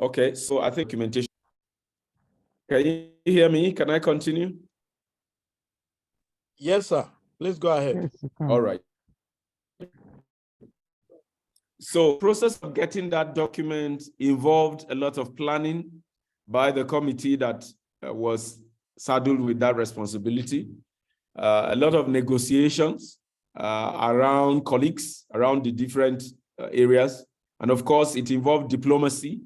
Okay, so I think documentation. Can you hear me? Can I continue? Yes, sir. Please go ahead. Yes, you can. All right. So process of getting that document involved a lot of planning by the committee that was saddled with that responsibility. A lot of negotiations around colleagues, around the different areas. And of course, it involved diplomacy,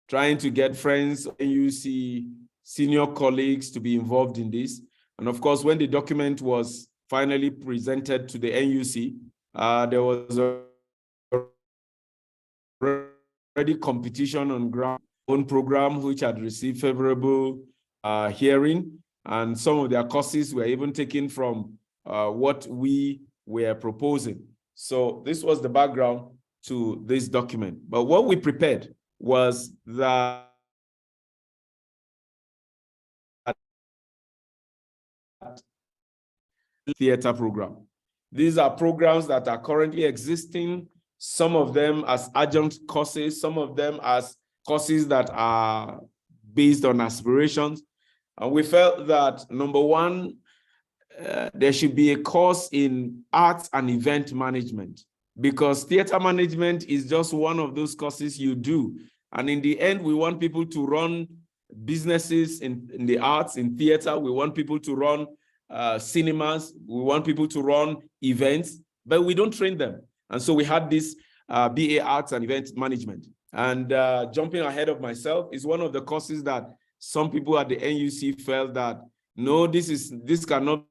trying to get friends, NUC, senior colleagues to be involved in this. And of course, when the document was finally presented to the NUC, there was already competition on ground own program, which had received favorable hearing. And some of their courses were even taken from what we were proposing. So this was the background to this document. But what we prepared was that theater program. These are programs that are currently existing, some of them as adjunct courses, some of them as courses that are based on aspirations. And we felt that, number one, there should be a course in arts and event management, because theater management is just one of those courses you do. And in the end, we want people to run businesses in the arts, in theater. We want people to run cinemas. We want people to run events, but we don't train them. And so we had this BA Arts and Event Management. And jumping ahead of myself, is one of the courses that some people at the NUC felt that, no, this cannot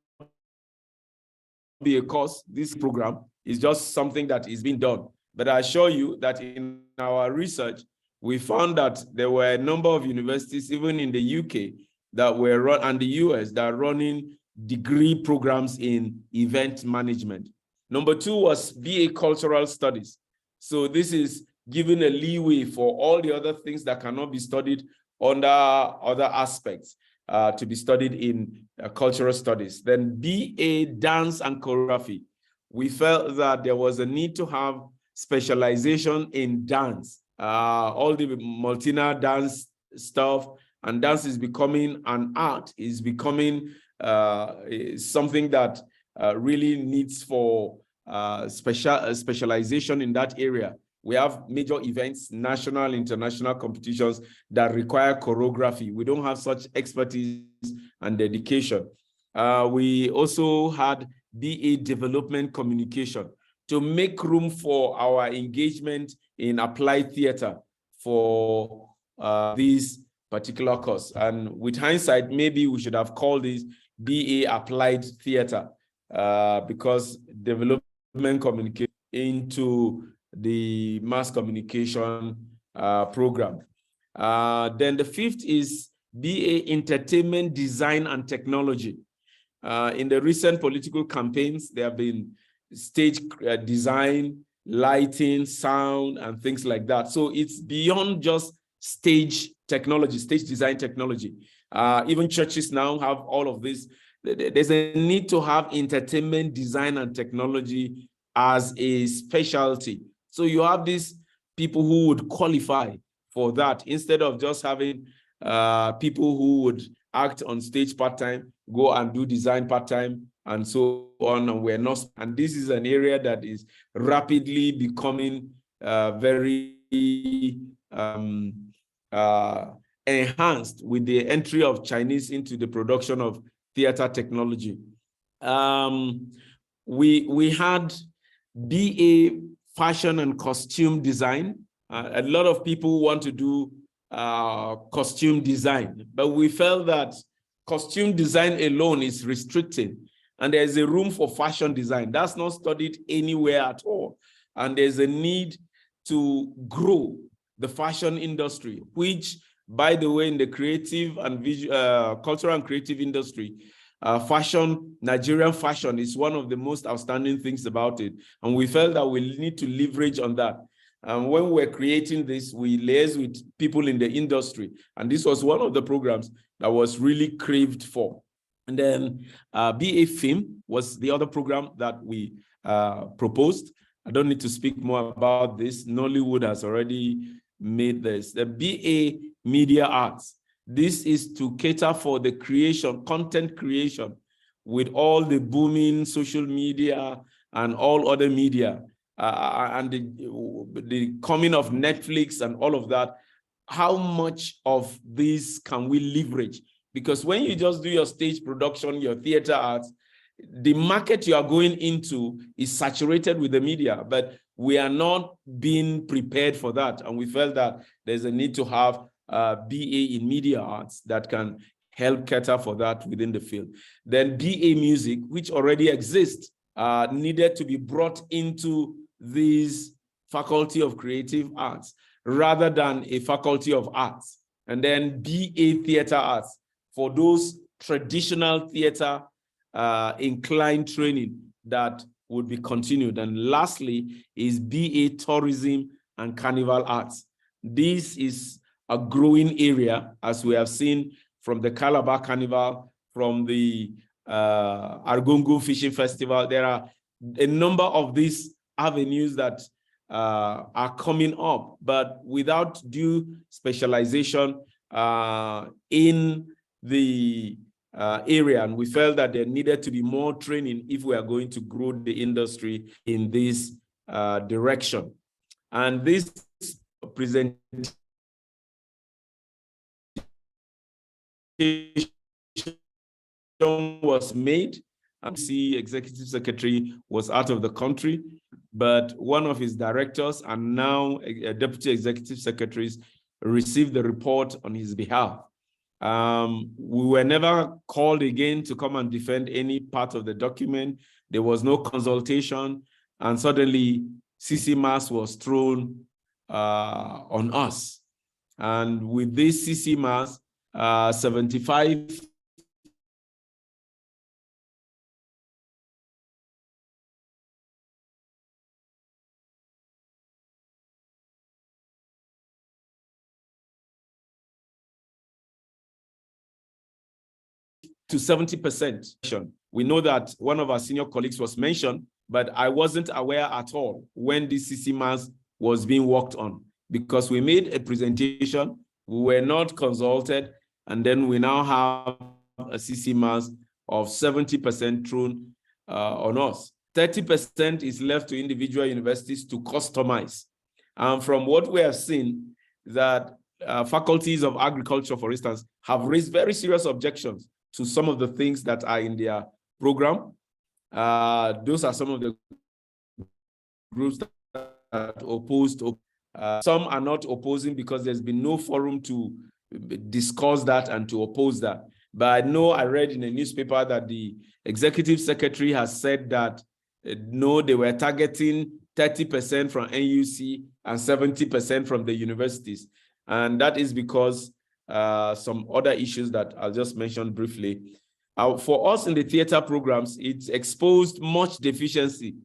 be a course. This program is just something that is being done. But I assure you that in our research, we found that there were a number of universities, even in the UK, that were run, and the US, that are running degree programs in event management. Number two was BA Cultural Studies. So this is giving a leeway for all the other things that cannot be studied under other aspects to be studied in cultural studies. Then BA Dance and Choreography. We felt that there was a need to have specialization in dance, all the multina dance stuff, and dance is becoming an art, is becoming something that really needs for specialization in that area. We have major events, national, international competitions that require choreography. We don't have such expertise and dedication. We also had BA Development Communication to make room for our engagement in applied theater for this particular course. And with hindsight, maybe we should have called this BA Applied Theater because development communication into the mass communication program. Then the fifth is BA Entertainment Design and Technology. In the recent political campaigns, there have been stage design, lighting, sound, and things like that. So it's beyond just stage technology, stage design technology. Even churches now have all of this. There's a need to have entertainment design and technology as a specialty. So you have these people who would qualify for that instead of just having people who would act on stage part-time, go and do design part-time, and so on, and we're not. And this is an area that is rapidly becoming very enhanced with the entry of Chinese into the production of theater technology. We had BA Fashion and Costume Design. A lot of people want to do costume design, but we felt that costume design alone is restricting, and there's a room for fashion design. That's not studied anywhere at all. And there's a need to grow the fashion industry, which, by the way, in the creative and cultural and creative industry, fashion, Nigerian fashion is one of the most outstanding things about it. And we felt that we need to leverage on that. And when we're creating this, we liaise with people in the industry. And this was one of the programs that was really craved for. And then BA Film was the other program that we proposed. I don't need to speak more about this. Nollywood has already made this. The BA Media Arts. This is to cater for the creation, content creation, with all the booming social media and all other media, and the coming of Netflix and all of that. How much of this can we leverage? Because when you just do your stage production, your theater arts, the market you are going into is saturated with the media, but we are not being prepared for that. And we felt that there's a need to have BA in media arts that can help cater for that within the field. Then BA music, which already exists, needed to be brought into this faculty of creative arts rather than a faculty of arts. And then BA theater arts for those traditional theater inclined training that would be continued. And lastly is BA tourism and carnival arts. This is a growing area, as we have seen from the Calabar Carnival, from the Argungu Fishing Festival. There are a number of these avenues that are coming up, but without due specialization in the area. And we felt that there needed to be more training if we are going to grow the industry in this direction. And this presentation was made. The executive secretary was out of the country, but one of his directors and now deputy executive secretaries received the report on his behalf. We were never called again to come and defend any part of the document. There was no consultation, and suddenly CCMAS was thrown on us. And with this CCMAS, 75 to 70%. We know that one of our senior colleagues was mentioned, but I wasn't aware at all when this CCMAS was being worked on, because we made a presentation, we were not consulted, and then we now have a CCMAS of 70% thrown on us. 30% is left to individual universities to customize. And from what we have seen, that faculties of agriculture, for instance, have raised very serious objections to some of the things that are in their program. Those are some of the groups that opposed. Some are not opposing because there's been no forum to discuss that and to oppose that. But I know I read in a newspaper that the executive secretary has said that no, they were targeting 30% from NUC and 70% from the universities. And that is because some other issues that I'll just mention briefly. For us in the theater programs, it's exposed much deficiency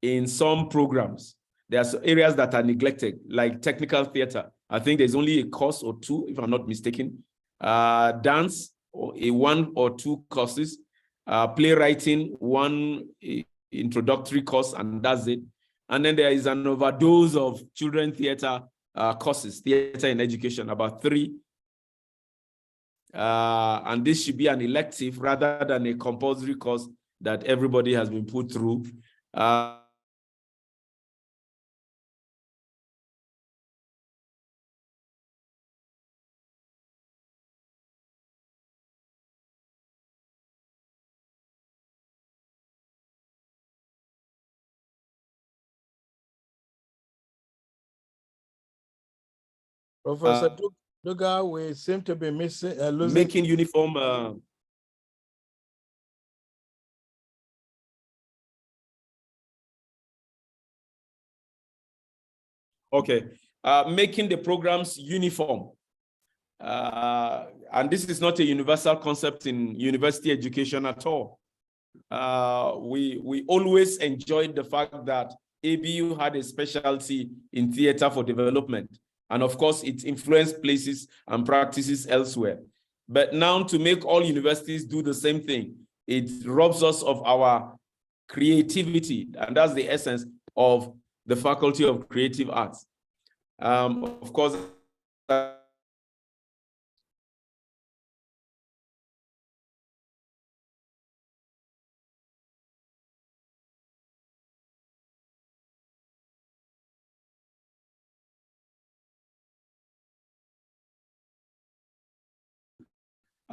in some programs. There are areas that are neglected, like technical theater. I think there's only a course or two, if I'm not mistaken. Dance, or a 1 or 2 courses. Playwriting, 1 introductory course, and that's it. And then there is an overdose of children theater courses, theater in education, about 3. And this should be an elective rather than a compulsory course that everybody has been put through. Professor Duga, we seem to be missing, losing. Making uniform. Okay, making the programs uniform. And this is not a universal concept in university education at all. We always enjoyed the fact that ABU had a specialty in theater for development. And of course, it influenced places and practices elsewhere. But now to make all universities do the same thing, it robs us of our creativity. And that's the essence of the Faculty of Creative Arts. Of course,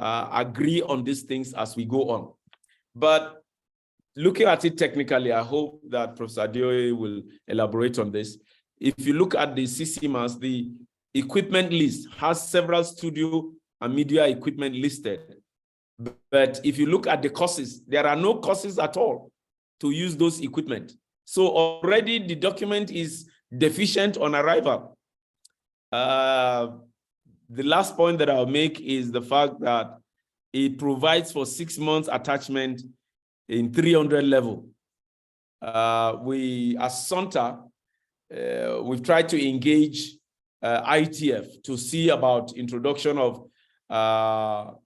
agree on these things as we go on. But looking at it technically, I hope that Professor Adeoye will elaborate on this. If you look at the CCMAS, the equipment list has several studio and media equipment listed. But if you look at the courses, there are no courses at all to use those equipment. So already the document is deficient on arrival. The last point that I'll make is the fact that it provides for 6 months attachment in 300 level. We, as SONTA, we've tried to engage ITF to see about introduction of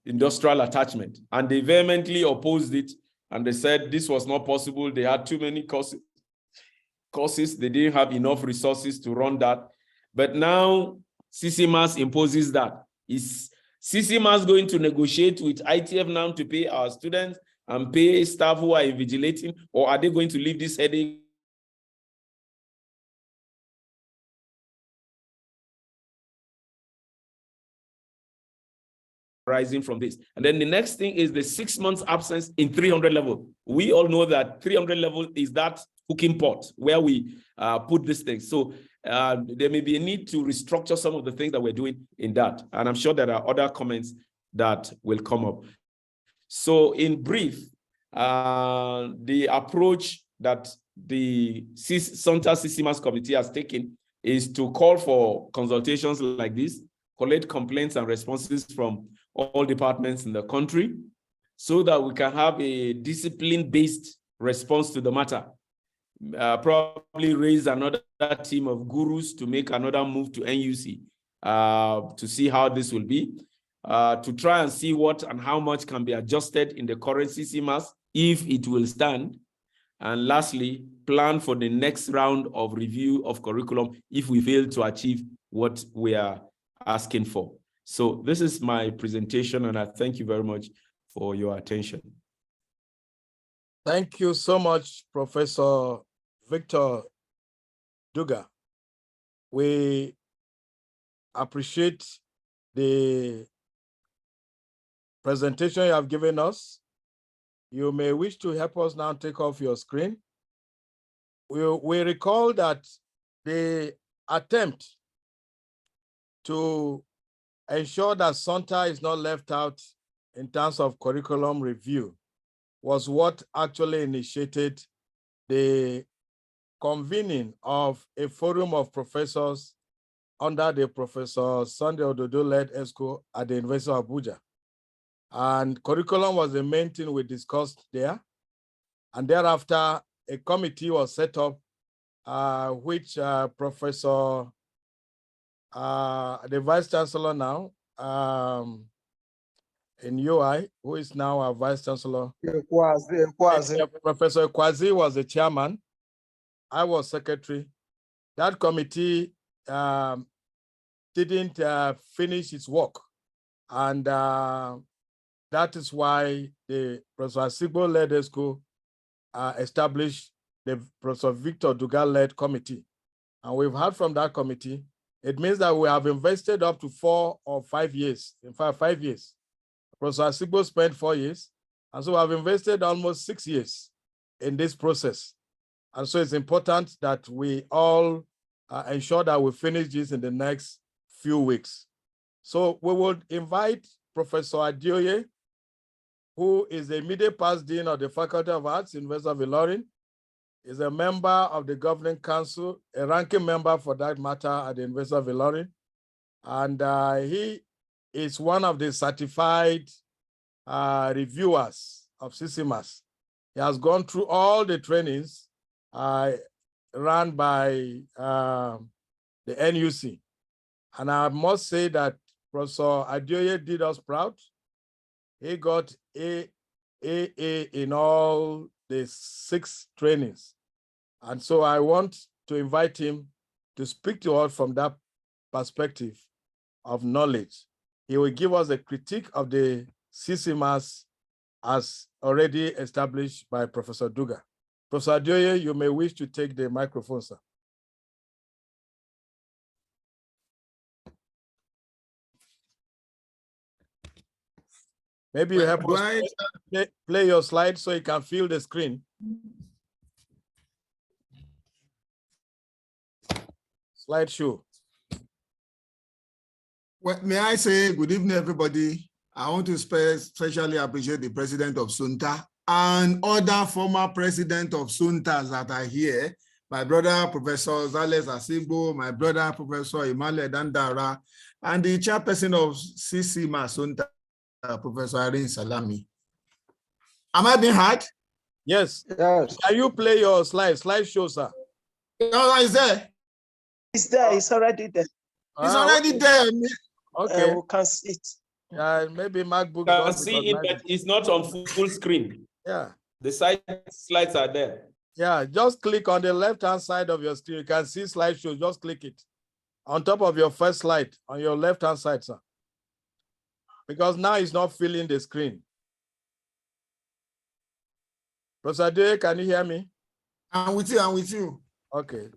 industrial attachment, and they vehemently opposed it, and they said this was not possible. They had too many courses. They didn't have enough resources to run that. But now CCMAS imposes that. Is CCMAS going to negotiate with ITF now to pay our students and pay staff who are invigilating, or are they going to leave this headache rising from this? And then the next thing is the 6 months absence in 300 level. We all know that 300 level is that cooking pot where we put these things. So there may be a need to restructure some of the things that we're doing in that. And I'm sure there are other comments that will come up. So in brief, the approach that the SONTA CCMAS committee has taken is to call for consultations like this, collect complaints and responses from all departments in the country, so that we can have a discipline-based response to the matter. Probably raise another team of gurus to make another move to NUC to see how this will be, to try and see what and how much can be adjusted in the current CCMAS, if it will stand. And lastly, plan for the next round of review of curriculum if we fail to achieve what we are asking for. So this is my presentation, and I thank you very much for your attention. Thank you so much, Professor Victor Duga. We appreciate the presentation you have given us. You may wish to help us now take off your screen. We recall that the attempt to ensure that SONTA is not left out in terms of curriculum review was what actually initiated the convening of a forum of professors under the Professor Sunday Ododo-led ESCO at the University of Abuja. And curriculum was the main thing we discussed there. And thereafter, a committee was set up, which Professor, the Vice Chancellor now, in UI, who is now our Vice Chancellor. Professor Kwazi was the chairman. I was secretary. That committee didn't finish its work. And that is why the Professor Sigbo-led ESCO established the Professor Victor Duga-led committee. And we've heard from that committee. It means that we have invested up to 4 or 5 years, in fact, 5 years. Professor Sigbo spent 4 years. And so we have invested almost 6 years in this process. And so it's important that we all ensure that we finish this in the next few weeks. So we would invite Professor Adeoye, who is the immediate past dean of the Faculty of Arts, University of Ilorin, is a member of the Governing Council, a ranking member for that matter at the University of Ilorin. And he is one of the certified reviewers of CCMAS. He has gone through all the trainings run by the NUC. And I must say that Professor Adeoye did us proud. He got AA in all the 6 trainings. And so I want to invite him to speak to us from that perspective of knowledge. He will give us a critique of the CCMAS as already established by Professor Duga. Professor Adioye, you may wish to take the microphone, sir. Maybe you help us play your slide so you can feel the screen. Slideshow. Well, may I say good evening, everybody. I want to especially appreciate the president of SONTA and other former president of SONTA that are here. My brother, Professor Zales Asibo, my brother, Professor Emmanuel Dandara, and the chairperson of CCMAS SONTA, Professor Irene Salami. Am I being heard? Yes. Yes. Can you play your slideshow, sir? No, it's there. It's there. It's already there. It's already there. Okay. We can see it. Maybe MacBook. You can see it, but it's not on full screen. Yeah. The side slides are there. Yeah, just click on the left-hand side of your screen. You can see slideshow. Just click it on top of your first slide on your left-hand side, sir. Because now it's not filling the screen. Professor Adioye, can you hear me? I'm with you. I'm with you. Okay.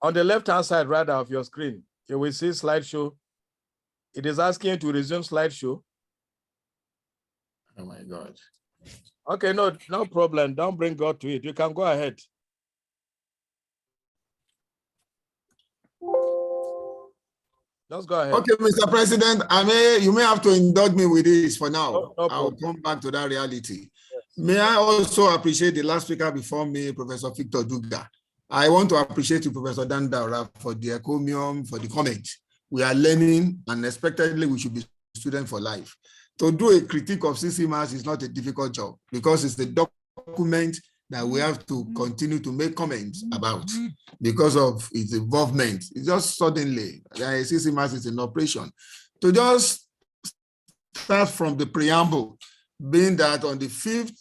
On the left-hand side, rather, of your screen, you will see slideshow. It is asking you to resume slideshow. Oh my God. Okay, no problem. Don't bring God to it. You can go ahead. Just go ahead. Okay, Mr. President, you may have to indulge me with this for now. No I'll come back to that reality. Yes. May I also appreciate the last speaker before me, Professor Victor Duga. I want to appreciate you, Professor Dandara, for the encomium, for the comment. We are learning, and expectedly we should be students for life. To do a critique of CCMAS is not a difficult job because it's the document that we have to continue to make comments about because of its involvement. It's just suddenly, CCMAS is in operation. To just start from the preamble, being that on the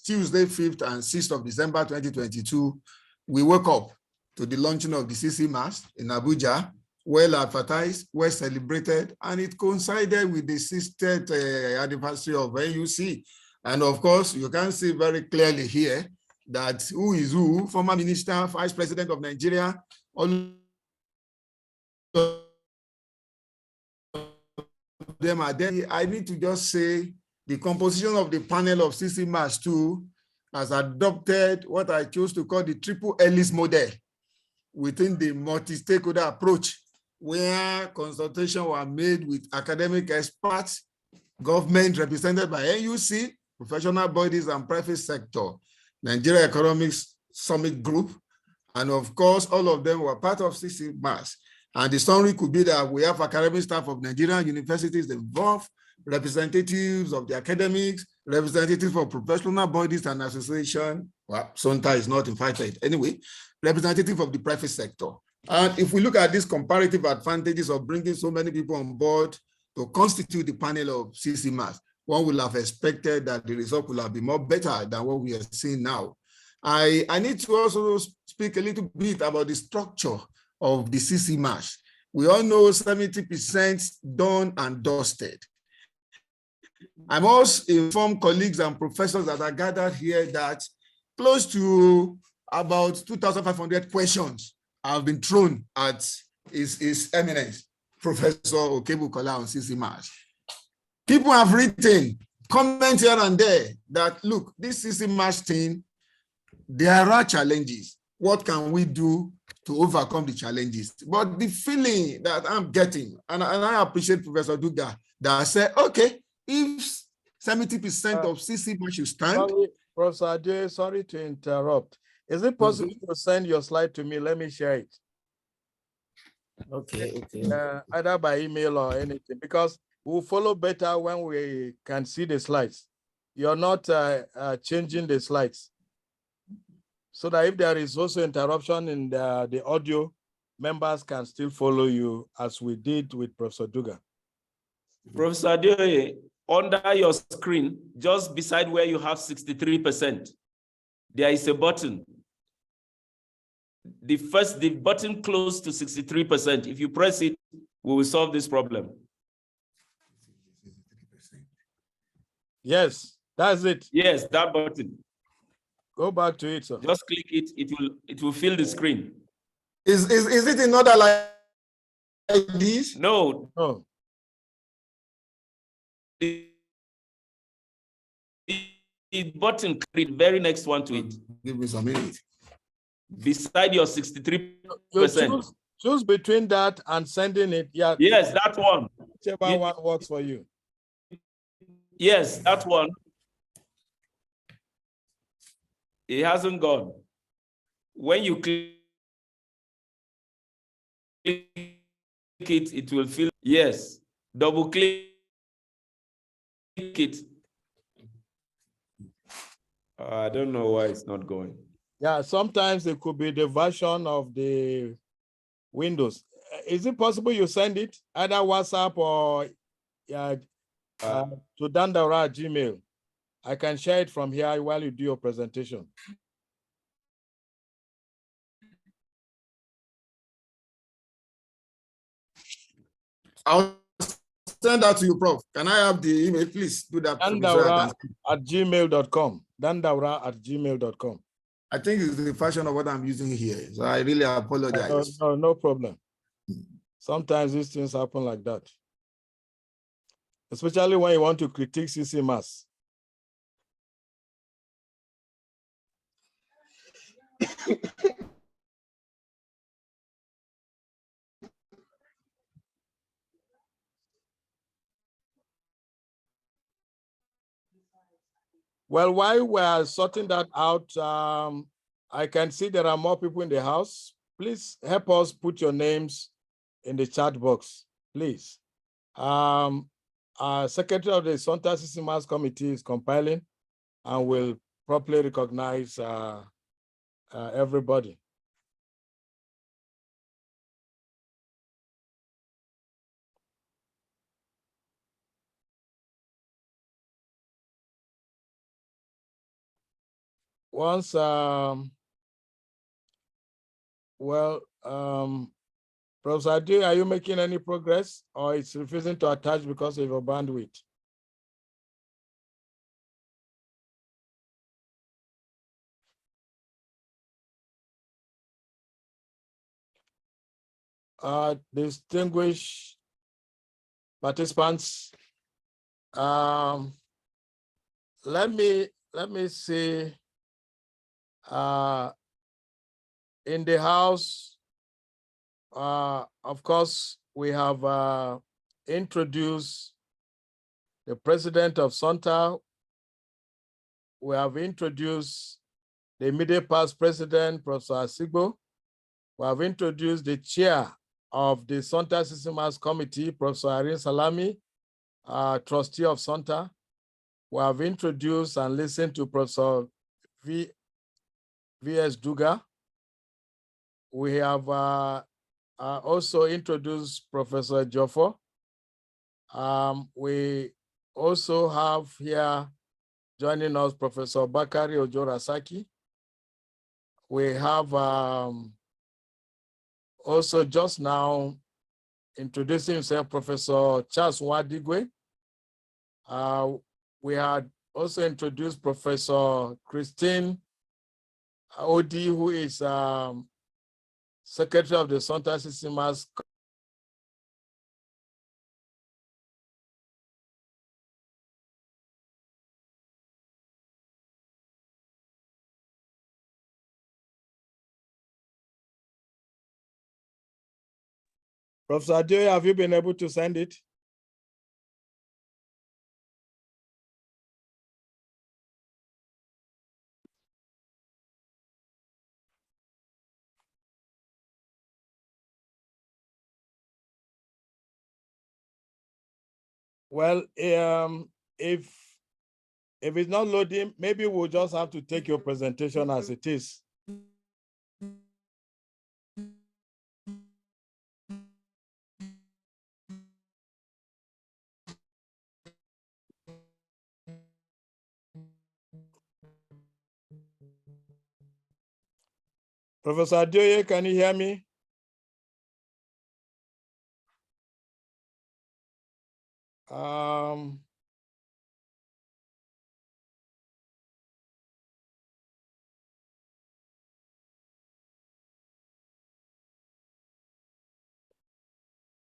Tuesday 5th and 6th of December 2022, we woke up to the launching of the CCMAS in Abuja, well advertised, well celebrated, and it coincided with the 60th anniversary of NUC. And of course, you can see very clearly here that who is who, former minister, vice president of Nigeria, all of them are there. I need to just say the composition of the panel of CCMAS 2 has adopted what I chose to call the triple Ellis model within the multi-stakeholder approach, where consultations were made with academic experts, government represented by NUC, professional bodies and private sector, Nigeria Economics Summit Group, and of course, all of them were part of CCMAS. And the summary could be that we have academic staff of Nigerian universities involved, representatives of the academics, representatives of professional bodies and associations. Well, SONTA is not invited. Anyway, representative of the private sector. And if we look at these comparative advantages of bringing so many people on board to constitute the panel of CCMAS, one would have expected that the result would have been more better than what we are seeing now. I need to also speak a little bit about the structure of the CCMAS. We all know 70% done and dusted. I must inform colleagues and professors that are gathered here that close to about 2,500 questions have been thrown at His Eminence, Professor Okebukola on CCMAS. People have written comments here and there that, look, this CCMAS thing, there are challenges. What can we do to overcome the challenges? But the feeling that I'm getting, and I appreciate Professor Duga, that I said, okay, if 70% of CCMAS should stand. Sorry, Professor Adioye, sorry to interrupt. Is it possible to send your slide to me? Let me share it. Okay. Either by email or anything, because we'll follow better when we can see the slides. You're not changing the slides. So that if there is also interruption in the audio, members can still follow you as we did with Professor Duga. Professor Adioye, under your screen, just beside where you have 63%, there is a button. the button close to 63%. If you press it, we will solve this problem. Yes, that's it. Yes, that button. Go back to it, sir. Just click it, it will fill the screen. Is it another like this? No. No. The button, the very next one to it. Give me some minutes. Beside your 63%. You choose between that and sending it. Yeah. Yes, that one. Whichever one works for you. Yes, that one. It hasn't gone. When you click it, it will fill. Yes, double click it. I don't know why it's not going. Yeah, sometimes it could be the version of the Windows. Is it possible you send it either WhatsApp or to Dandaura at Gmail? I can share it from here while you do your presentation. I'll send that to you, Prof. Can I have the email? Please do that. Dandaura at gmail.com. Dandaura at gmail.com. I think it's the version of what I'm using here. So I really apologize. No problem. Sometimes these things happen like that. Especially when you want to critique CCMAS. Well, while we're sorting that out, I can see there are more people in the house. Please help us put your names in the chat box, please. Our Secretary of the SONTA CCMAS Committee is compiling and will properly recognize everybody. Once, Professor Ade, are you making any progress or it's refusing to attach because of your bandwidth? Distinguished participants, let me see. In the House, of course, we have introduced the president of SONTA. We have introduced the immediate past president, Professor Asigbo. We have introduced the chair of the SONTA CCMAS committee, Professor Irene Salami, trustee of SONTA. We have introduced and listened to Professor V.S. Duga. We have also introduced Professor Jofo. We also have here joining us Professor Bakari Ojorasaki. We have also just now introducing himself, Professor Charles Wadigwe. We had also introduced Professor Christine Odi, who is Secretary of the SONTA CCMAS. Professor Ade, have you been able to send it? Well, if it's not loading, maybe we'll just have to take your presentation as it is. Professor Adioye, can you hear me?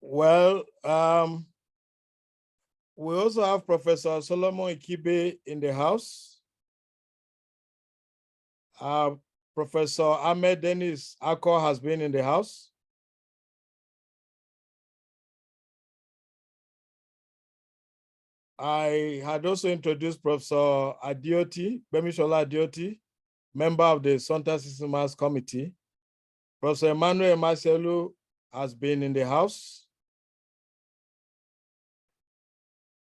Well, we also have Professor Solomon Ikibe in the house. Professor Ahmed Dennis Akko has been in the house. I had also introduced Professor Adioti, Bemishola Adioti, member of the SONTA CCMAS committee. Professor Emmanuel Marcelu has been in the house.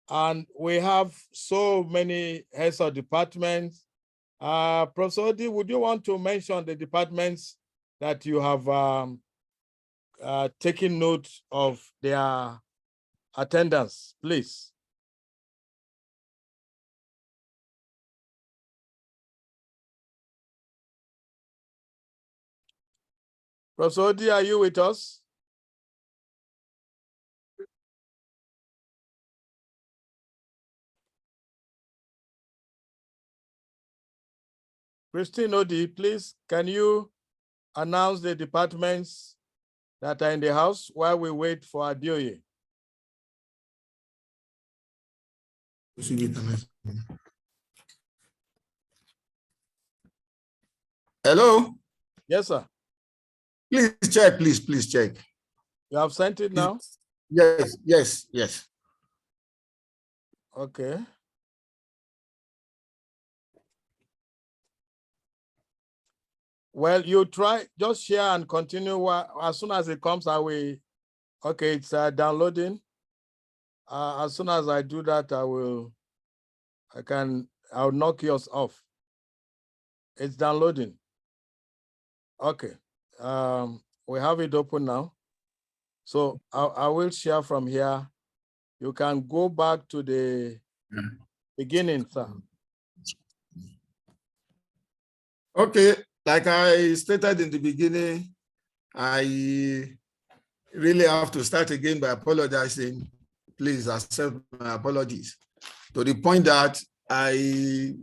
And we have so many heads of departments. Professor Odi, would you want to mention the departments that you have taken note of their attendance, please? Professor Odi, are you with us? Christine Odi, please, can you announce the departments that are in the house while we wait for Adioye? Hello? Yes, sir. Please check, please check. You have sent it now? Yes. Okay. Well, you try, just share and continue. As soon as it comes, I will. Okay, it's downloading. As soon as I do that, I'll knock yours off. It's downloading. Okay. We have it open now. So I will share from here. You can go back to the beginning, sir. Okay, like I stated in the beginning, I really have to start again by apologizing. Please accept my apologies. To the point that I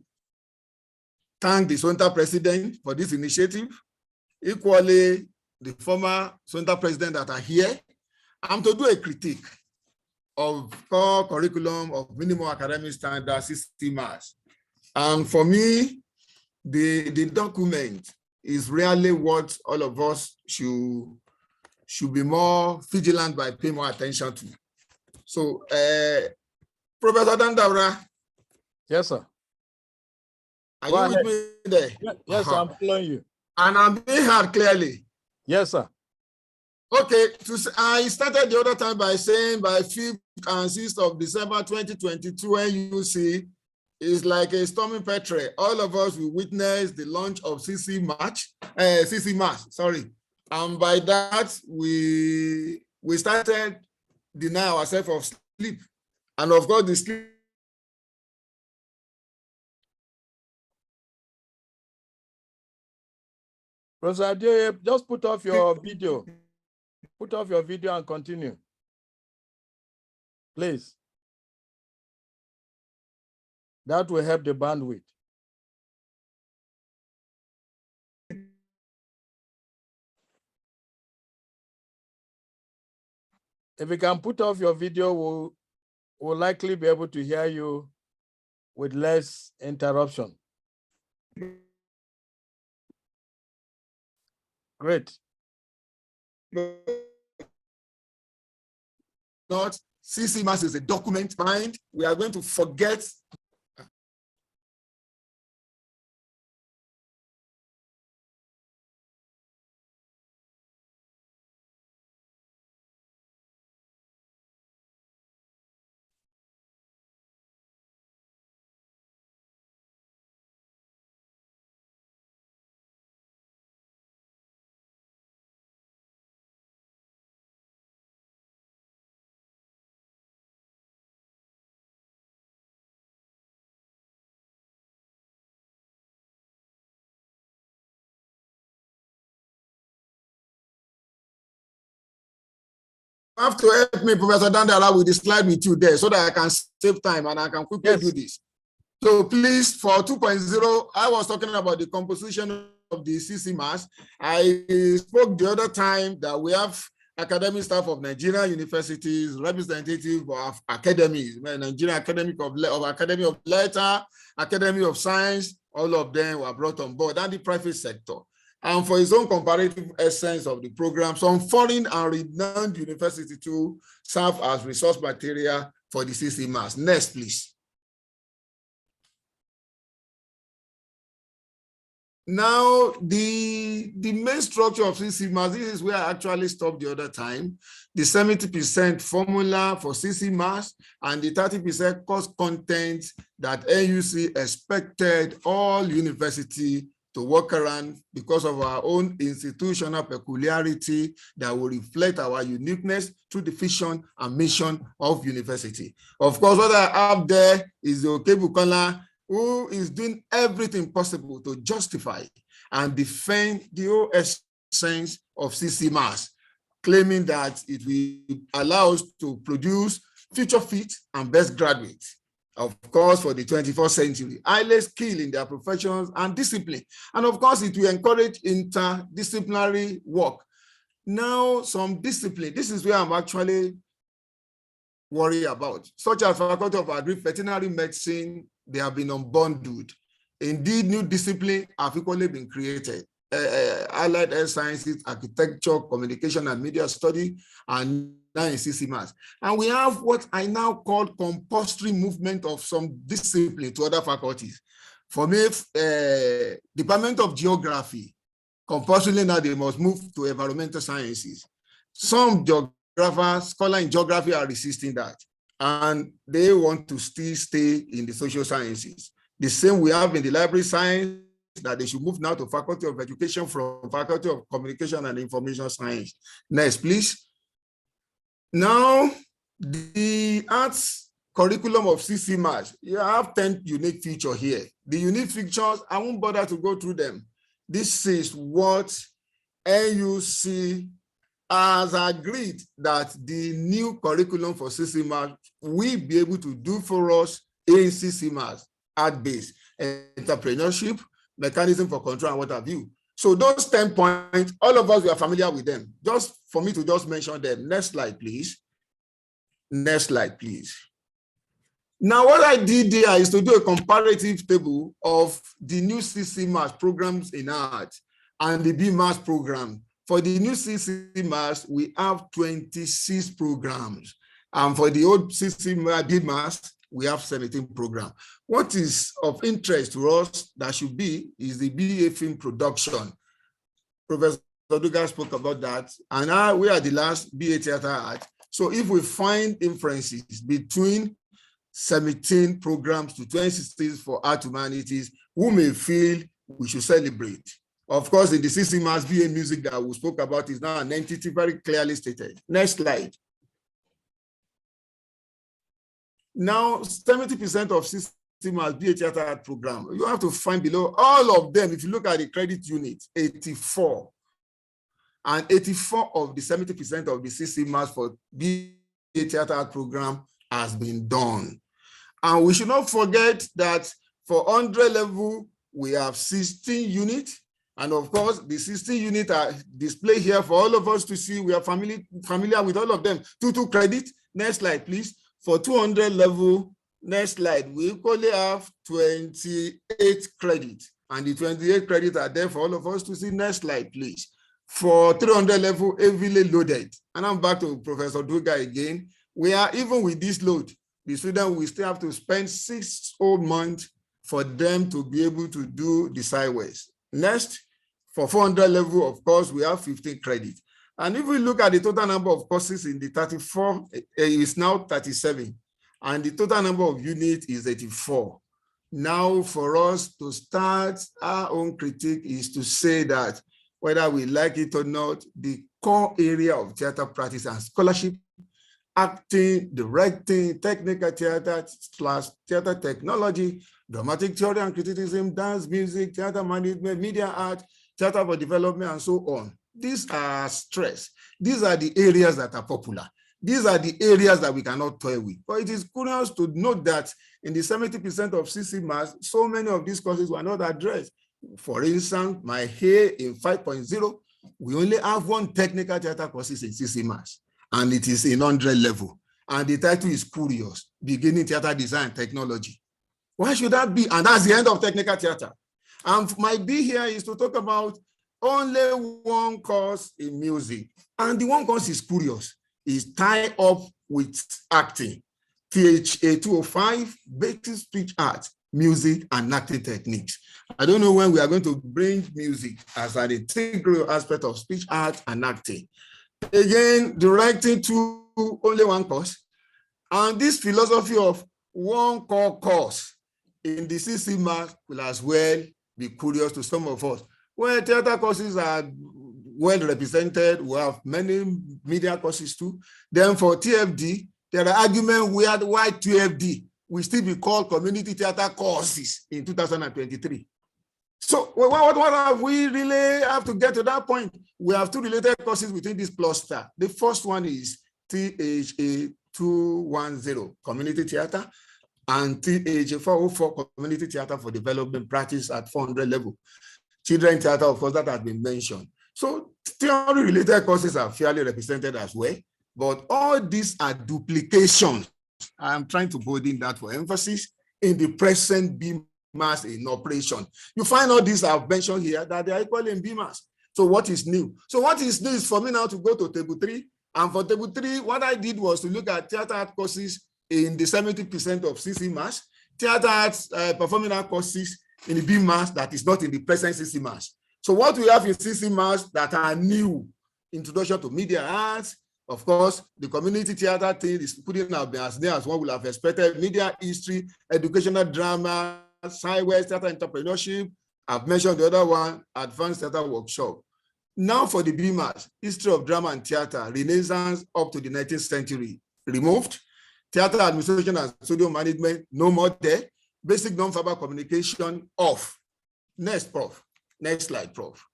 thank the SONTA president for this initiative. Equally, the former SONTA president that are here. I'm to do a critique of core curriculum of minimum academic standards, CCMAS. And for me, the document is really what all of us should be more vigilant by paying more attention to. So, Professor Dandaura. Yes, sir. Are you with me there? Yes, I'm following you. And I'm being heard clearly. Yes, sir. Okay, I started the other time by saying by 5th and 6th of December 2022, NUC is like a storming petrel. All of us will witness the launch of CCMAS, sorry. And by that, we started denying ourselves of sleep. And of course, the sleep. Professor Adioye, just put off your video. Put off your video and continue. Please. That will help the bandwidth. If you can put off your video, we'll likely be able to hear you with less interruption. Great. Not CCMAS is a document mind. We are going to forget have to help me, Professor Dandala, with the slide with you there so that I can save time and I can quickly do this. So please, for 2.0, I was talking about the composition of the CCMAS. I spoke the other time that we have academic staff of Nigerian universities, representative of academies, Nigerian Academy of Letter, Academy of Science, all of them were brought on board, and the private sector. And for its own comparative essence of the program, some foreign and renowned universities too serve as resource material for the CCMAS. Next, please. Now, the main structure of CCMAS, this is where I actually stopped the other time. The 70% formula for CCMAS and the 30% course content that NUC expected all university to work around because of our own institutional peculiarity that will reflect our uniqueness through the vision and mission of university. Of course, what I have there is the Okebukola, who is doing everything possible to justify and defend the whole essence of CCMAS, claiming that it will allow us to produce future fit and best graduates, of course, for the 21st century, highly skilled in their professions and discipline. And of course, it will encourage interdisciplinary work. Now, some discipline, this is where I'm actually worried about, such as Faculty of Agri-Veterinary Medicine, they have been unbundled. Indeed, new disciplines have equally been created. Allied Health Sciences, Architecture, Communication and Media Study, and now in CCMAS. And we have what I now call compulsory movement of some discipline to other faculties. For me, Department of Geography, compulsorily now they must move to environmental sciences. Some geographers, scholars in geography are resisting that, and they want to still stay in the social sciences. The same we have in the library science, that they should move now to Faculty of Education from Faculty of Communication and Information Science. Next, please. Now, the arts curriculum of CCMAS, you have 10 unique features here. The unique features, I won't bother to go through them. This is what NUC has agreed that the new curriculum for CCMAS will be able to do for us in CCMAS, art-based, entrepreneurship, mechanism for control, and what have you. So those 10 points, all of us, we are familiar with them. Just for me to just mention them. Next slide, please. Next slide, please. Now, what I did there is to do a comparative table of the new CCMAS programs in art and the BMAS program. For the new CCMAS, we have 26 programs. And for the old CCMAS, BMAS, we have 17 programs. What is of interest to us that should be is the BA film production. Professor Duga spoke about that. And we are the last BA theater art. So if we find inferences between 17 programs to 26 for art humanities, who may feel we should celebrate. Of course, in the CCMAS BA music that we spoke about is now an entity very clearly stated. Next slide. Now, 70% of CCMAS BA theater art program, you have to find below all of them. If you look at the credit unit, 84. And 84 of the 70% of the CCMAS for BA theater art program has been done. And we should not forget that for 100 level, we have 16 units. And of course, the 16 units are displayed here for all of us to see. We are familiar with all of them. 2 credit. Next slide, please. For 200 level, next slide, we equally have 28 credits. And the 28 credits are there for all of us to see. Next slide, please. For 300 level, heavily loaded. And I'm back to Professor Duga again. We are, even with this load, the student will still have to spend 6 whole months for them to be able to do the sideways. Next, for 400 level, of course, we have 15 credits. And if we look at the total number of courses in the 34, it is now 37. And the total number of units is 84. Now, for us to start our own critique is to say that whether we like it or not, the core area of theater practice and scholarship, acting, directing, technical theater / theater technology, dramatic theory and criticism, dance, music, theater management, media art, theater for development, and so on. These are stressed. These are the areas that are popular. These are the areas that we cannot toy with. But it is curious to note that in the 70% of CCMAS, so many of these courses were not addressed. For instance, my here in 5.0, we only have one technical theater courses in CCMAS, and it is in 100 level. And the title is Curious, Beginning Theater Design Technology. Why should that be? And that's the end of technical theater. And my B here is to talk about only one course in music. And the one course is Curious. Is tied up with acting, THA 205, basic speech art, music, and acting techniques. I don't know when we are going to bring music as an integral aspect of speech art and acting. Again, directing to only one course. And this philosophy of one core course in the CCMAS will as well be curious to some of us. Well, theater courses are well represented. We have many media courses too. Then for TFD, there are arguments why TFD will still be called community theater courses in 2023. So what have we really have to get to that point? We have two related courses within this cluster. The first one is THA 210, community theater, and THA 404, community theater for development practice at 400 level. Children theater, of course, that has been mentioned. So theory-related courses are fairly represented as well, but all these are duplications. I'm trying to put in that for emphasis in the present BMAS in operation. You find all these I've mentioned here that they are equal in BMAS. So what is new? So what is new is for me now to go to table 3. And for table 3, what I did was to look at theater art courses in the 70% of CCMAS, theater arts performing art courses in the BMAS that is not in the present CCMAS. So what we have in CCMAS that are new, introduction to media arts, of course, the community theater thing is putting out as near as one would have expected, media history, educational drama, sideways theater entrepreneurship. I've mentioned the other one, advanced theater workshop. Now for the BMAS, history of drama and theater, Renaissance up to the 19th century, removed. Theater administration and studio management, no more there. Basic non-verbal communication, off. Next, Prof. Next slide, Prof.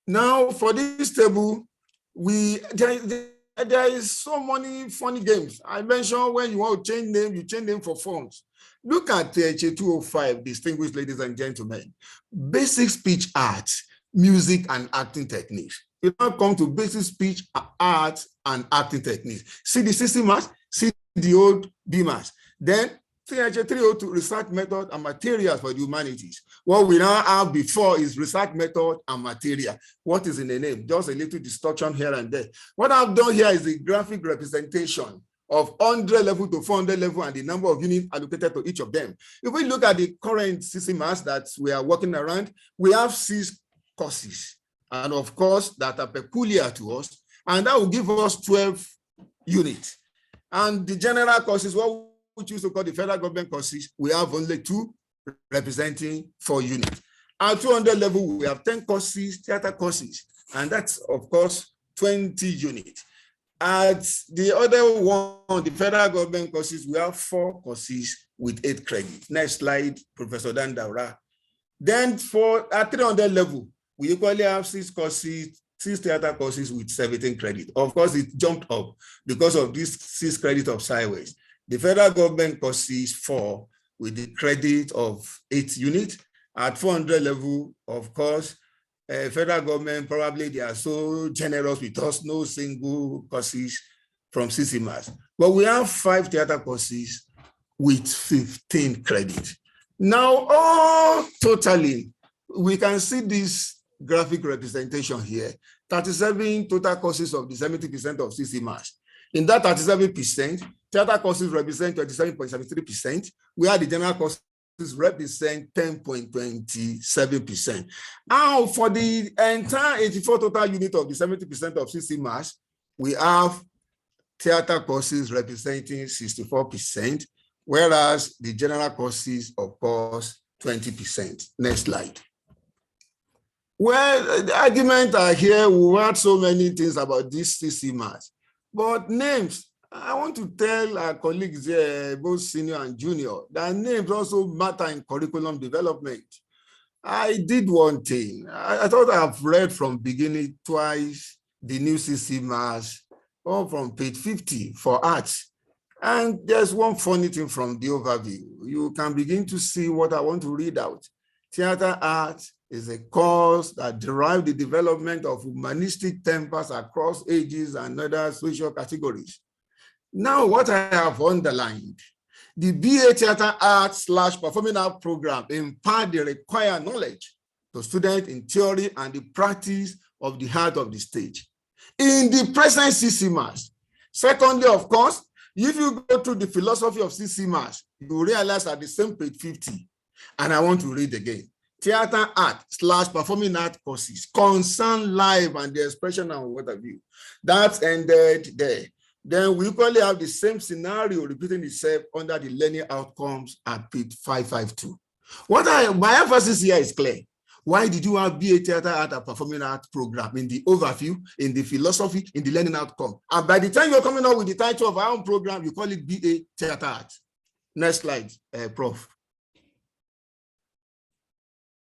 Now, for this table, there is so many funny games. I mentioned when you want to change name, you change name for fonts. Look at THA 205, distinguished ladies and gentlemen. Basic speech arts, music, and acting techniques. You now come to basic speech arts and acting techniques. See the CCMAS, see the old BMAS. Then THA 302, research method and materials for the humanities. What we now have before is research method and material. What is in the name? Just a little distortion here and there. What I've done here is the graphic representation of 100 level to 400 level and the number of units allocated to each of them. If we look at the current CCMAS that we are working around, we have 6 courses, and of course, that are peculiar to us, and that will give us 12 units. And the general courses, what we choose to call the federal government courses, we have only 2 representing 4 units. At 200 level, we have 10 courses, theater courses, and that's, of course, 20 units. At the other one, the federal government courses, we have 4 courses with 8 credits. Next slide, Professor Dan Daura. Then at 300 level, we equally have 6 courses, 6 theater courses with 17 credits. Of course, it jumped up because of this 6 credits of sideways. The federal government courses 4 with the credit of 8 units. At 400 level, of course, federal government, probably they are so generous with us, no single courses from CCMAS. But we have 5 theater courses with 15 credits. Now, all totally, we can see this graphic representation here, 37 total courses of the 70% of CCMAS. In that 37%, theater courses represent 27.73%, where the general courses represent 10.27%. Now, for the entire 84 total unit of the 70% of CCMAS, we have theater courses representing 64%, whereas the general courses, of course, 20%. Next slide. Well, the arguments are here. We heard so many things about this CCMAS, but names, I want to tell our colleagues here, both senior and junior, that names also matter in curriculum development. I did one thing. I thought I've read from beginning twice the new CCMAS or from page 50 for arts. And there's one funny thing from the overview. You can begin to see what I want to read out. Theater art is a course that derives the development of humanistic tempers across ages and other social categories. Now, what I have underlined, the BA Theater Art / Performing Art program impart the required knowledge to students in theory and the practice of the art of the stage in the present CCMAS. Secondly, of course, if you go to the philosophy of CCMAS, you realize at the same page 50, and I want to read again. Theater art / performing art courses concern life and the expression and what have you. That's ended there. Then we equally have the same scenario repeating itself under the learning outcomes at page 552. My emphasis here is clear. Why did you have BA Theater Art and Performing Art program in the overview, in the philosophy, in the learning outcome? And by the time you're coming up with the title of our own program, you call it BA Theater Art. Next slide, Prof.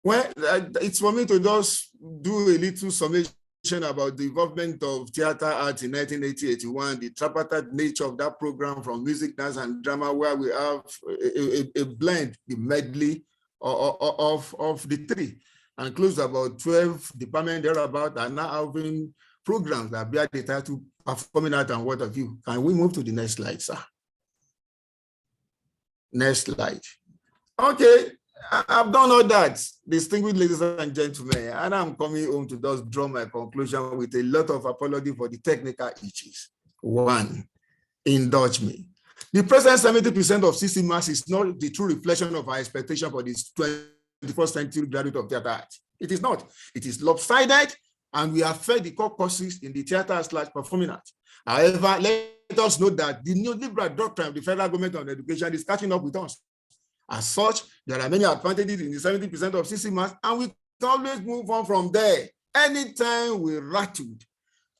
Well, it's for me to just do a little summation about the involvement of theater art in 1980-81, the tripartite nature of that program from music, dance, and drama, where we have a blend, the medley of the three, and close to about 12 departments thereabout are now having programs that bear the title Performing Art and what have you. Can we move to the next slide, sir? Next slide. Okay. I've done all that, distinguished ladies and gentlemen, and I'm coming home to just draw my conclusion with a lot of apology for the technical issues. One, indulge me. The present 70% of CCMAS is not the true reflection of our expectation for this 21st century graduate of theater art. It is not. It is lopsided, and we have fed the core courses in the theater / performing art. However, let us note that the neoliberal doctrine of the federal government on education is catching up with us. As such, there are many advantages in the 70% of CCMAS, and we can always move on from there. Anytime we rattled,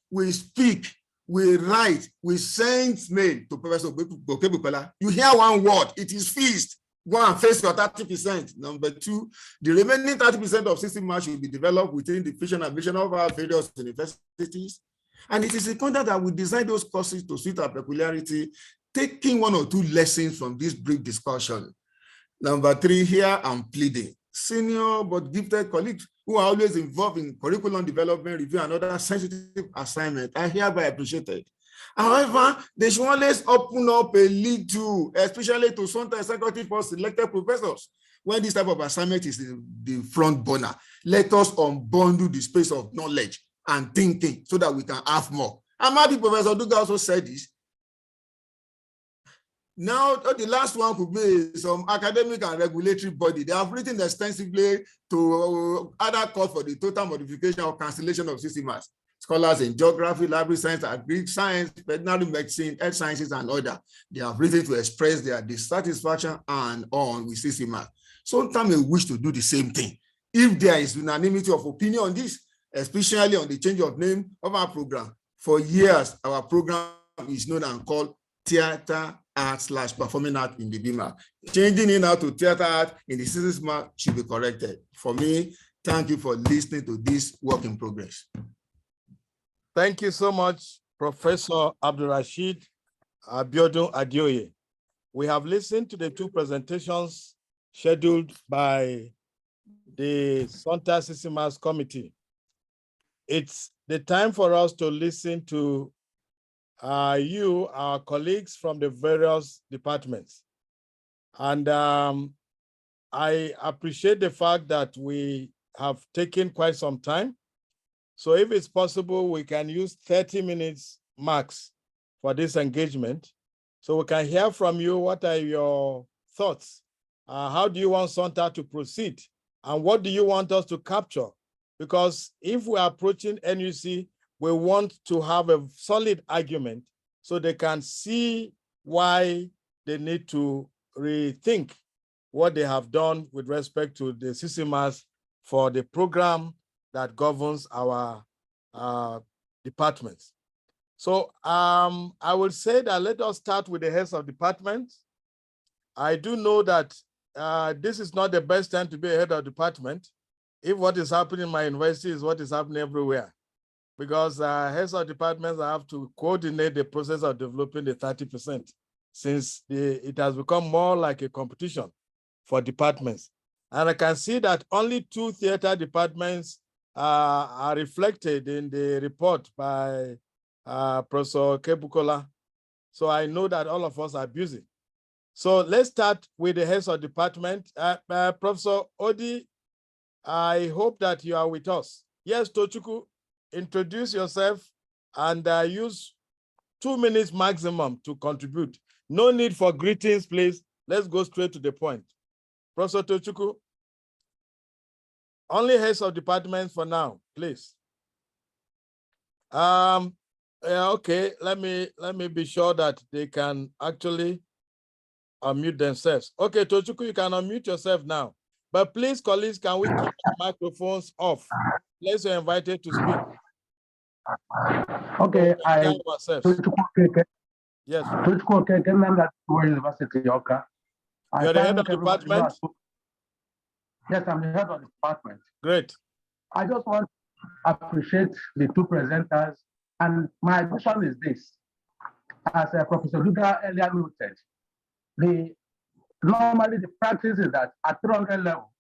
we speak, we write, we send mail to Professor Bokebukola, you hear one word, it is feast. Go and face your 30%. Number two, the remaining 30% of CCMAS should be developed within the vision and mission of our various universities. And it is important that we design those courses to suit our peculiarity, taking one or two lessons from this brief discussion. Number three, here I'm pleading. Senior but gifted colleagues who are always involved in curriculum development, review, and other sensitive assignments are hereby appreciated. However, they should always open up a little, especially to SONTA executive for selected professors. When this type of assignment is the front burner, let us unbundle the space of knowledge and thinking so that we can have more. I'm happy Professor Duga also said this. Now, the last one could be some academic and regulatory body. They have written extensively to other calls for the total modification or cancellation of CCMAS. Scholars in geography, library science, agric science, veterinary medicine, health sciences, and other. They have written to express their dissatisfaction and on with CCMAS. Sometimes we wish to do the same thing. If there is unanimity of opinion on this, especially on the change of name of our program, for years, our program is known and called Theater Art / Performing Art in the BIMA. Changing it now to Theater Art in the CCMAS should be corrected. For me, thank you for listening to this work in progress. Thank you so much, Professor Abdulrasheed Abiodun Adioye. We have listened to the two presentations scheduled by the SONTA CCMAS committee. It's the time for us to listen to you, our colleagues from the various departments. And I appreciate the fact that we have taken quite some time. So if it's possible, we can use 30 minutes max for this engagement. So we can hear from you. What are your thoughts? How do you want SONTA to proceed? And what do you want us to capture? Because if we're approaching NUC, we want to have a solid argument so they can see why they need to rethink what they have done with respect to the CCMAS for the program that governs our departments. So I would say that let us start with the heads of departments. I do know that this is not the best time to be a head of department if what is happening in my university is what is happening everywhere. because heads of departments have to coordinate the process of developing the 30%, since it has become more like a competition for departments. And I can see that only 2 theater departments are reflected in the report by Professor Kebukola. So I know that all of us are busy. So let's start with the heads of department. Professor Odi, I hope that you are with us. Yes, Tochukwu, introduce yourself and use 2 minutes maximum to contribute. No need for greetings, please. Let's go straight to the point. Professor Tochukwu, only heads of departments for now, please. Okay, let me be sure that they can actually unmute themselves. Okay, Tochukwu, you can unmute yourself now. But please, colleagues, can we keep the microphones off? Please, you're invited to speak. Okay, so yes. University, okay. You're the head of department? Yes, I'm the head of the department. Great. I just want to appreciate the 2 presenters. And my question is this. As Professor Duga earlier noted, normally the practice is that at 300 level,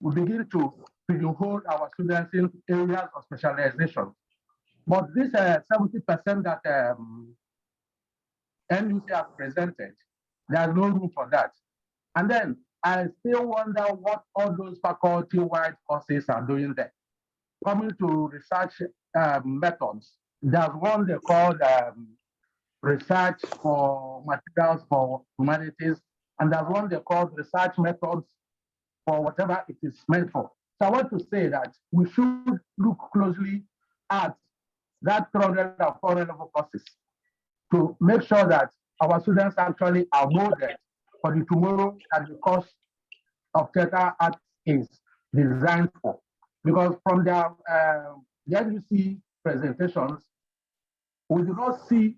we begin to pigeonhole our students in areas of specialization. But this 70% that NUC has presented, there's no room for that. And then I still wonder what all those faculty-wide courses are doing there. Coming to research methods, there's one they call research for materials for humanities, and there's one they call research methods for whatever it is meant for. So I want to say that we should look closely at that 300 and 400 level courses to make sure that our students actually are molded for the tomorrow that the course of theater art is designed for. Because from the NUC presentations, we do not see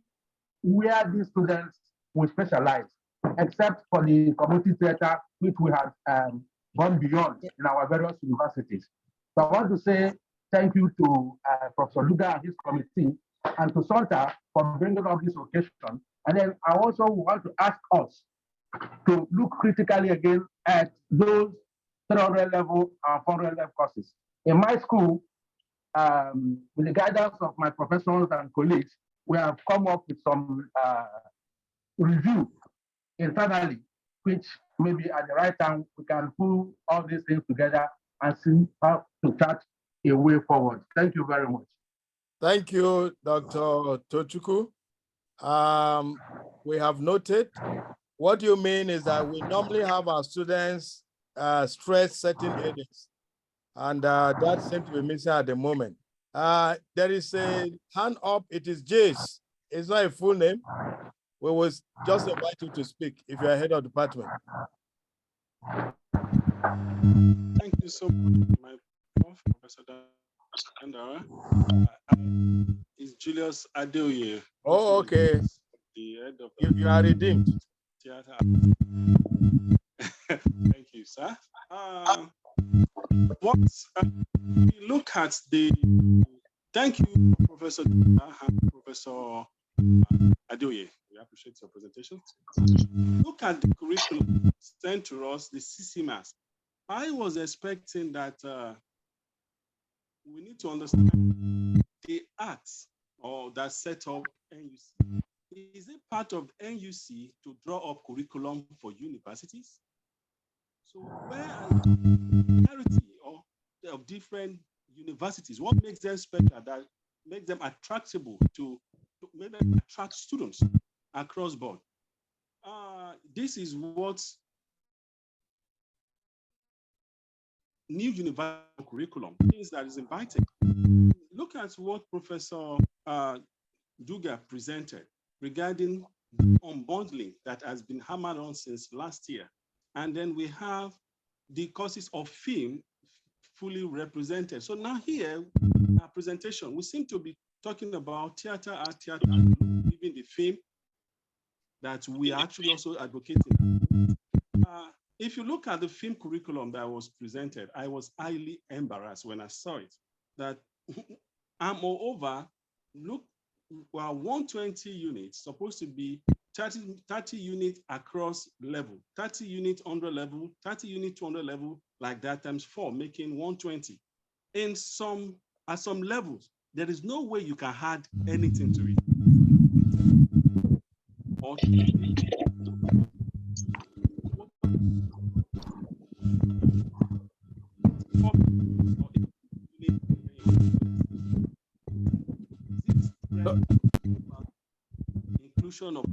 where these students will specialize, except for the community theater, which we have gone beyond in our various universities. So I want to say thank you to Professor Luga and his committee, and to SONTA for bringing up this occasion. And then I also want to ask us to look critically again at those 300 level and 400 level courses. In my school, with the guidance of my professors and colleagues, we have come up with some review internally, which maybe at the right time we can pull all these things together and see how to chart a way forward. Thank you very much. Thank you, Dr. Tochukwu. We have noted. What you mean is that we normally have our students stress certain areas, and that seems to be missing at the moment. There is a hand up. It is Jace. It's not a full name. We will just invite you to speak if you're head of department. Thank you so much, my prof, Professor Dandara. It's Julius Adeoye. Oh, okay. The head of you are redeemed. Theater. Thank you, sir. Once we look at the, thank you, Professor and Professor Adeoye. We appreciate your presentation. Look at the curriculum sent to us, the CCMAS. I was expecting that we need to understand the acts or that set up NUC. Is it part of NUC to draw up curriculum for universities? So where are the clarity of different universities? What makes them special that makes them attractable to make them attract students across board? This is what new university curriculum means that is inviting. Look at what Professor Duga presented regarding unbundling that has been hammered on since last year. And then we have the courses of film fully represented. So now here, our presentation, we seem to be talking about theater, art, even the film that we are actually also advocating. If you look at the film curriculum that was presented, I was highly embarrassed when I saw it, that And moreover, look, well, 120 units supposed to be 30 units across level, 30 units 100 level, 30 units 200 level, like that times 4, making 120. At some levels, there is no way you can add anything to it. Or inclusion of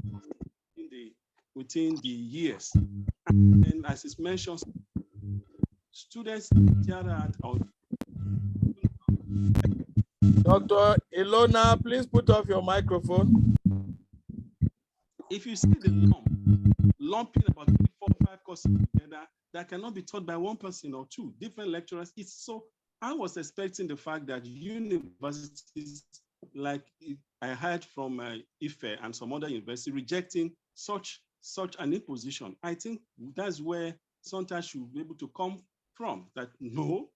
within the years. And as it's mentioned, students or Dr. Ilona, please put off your microphone. if you see the lumping about 3, 4, 5 courses together that cannot be taught by one person or two different lecturers, it's so. I was expecting the fact that universities, like I heard from IFE and some other universities, rejecting such an imposition. I think that's where SONTA should be able to come from. That no,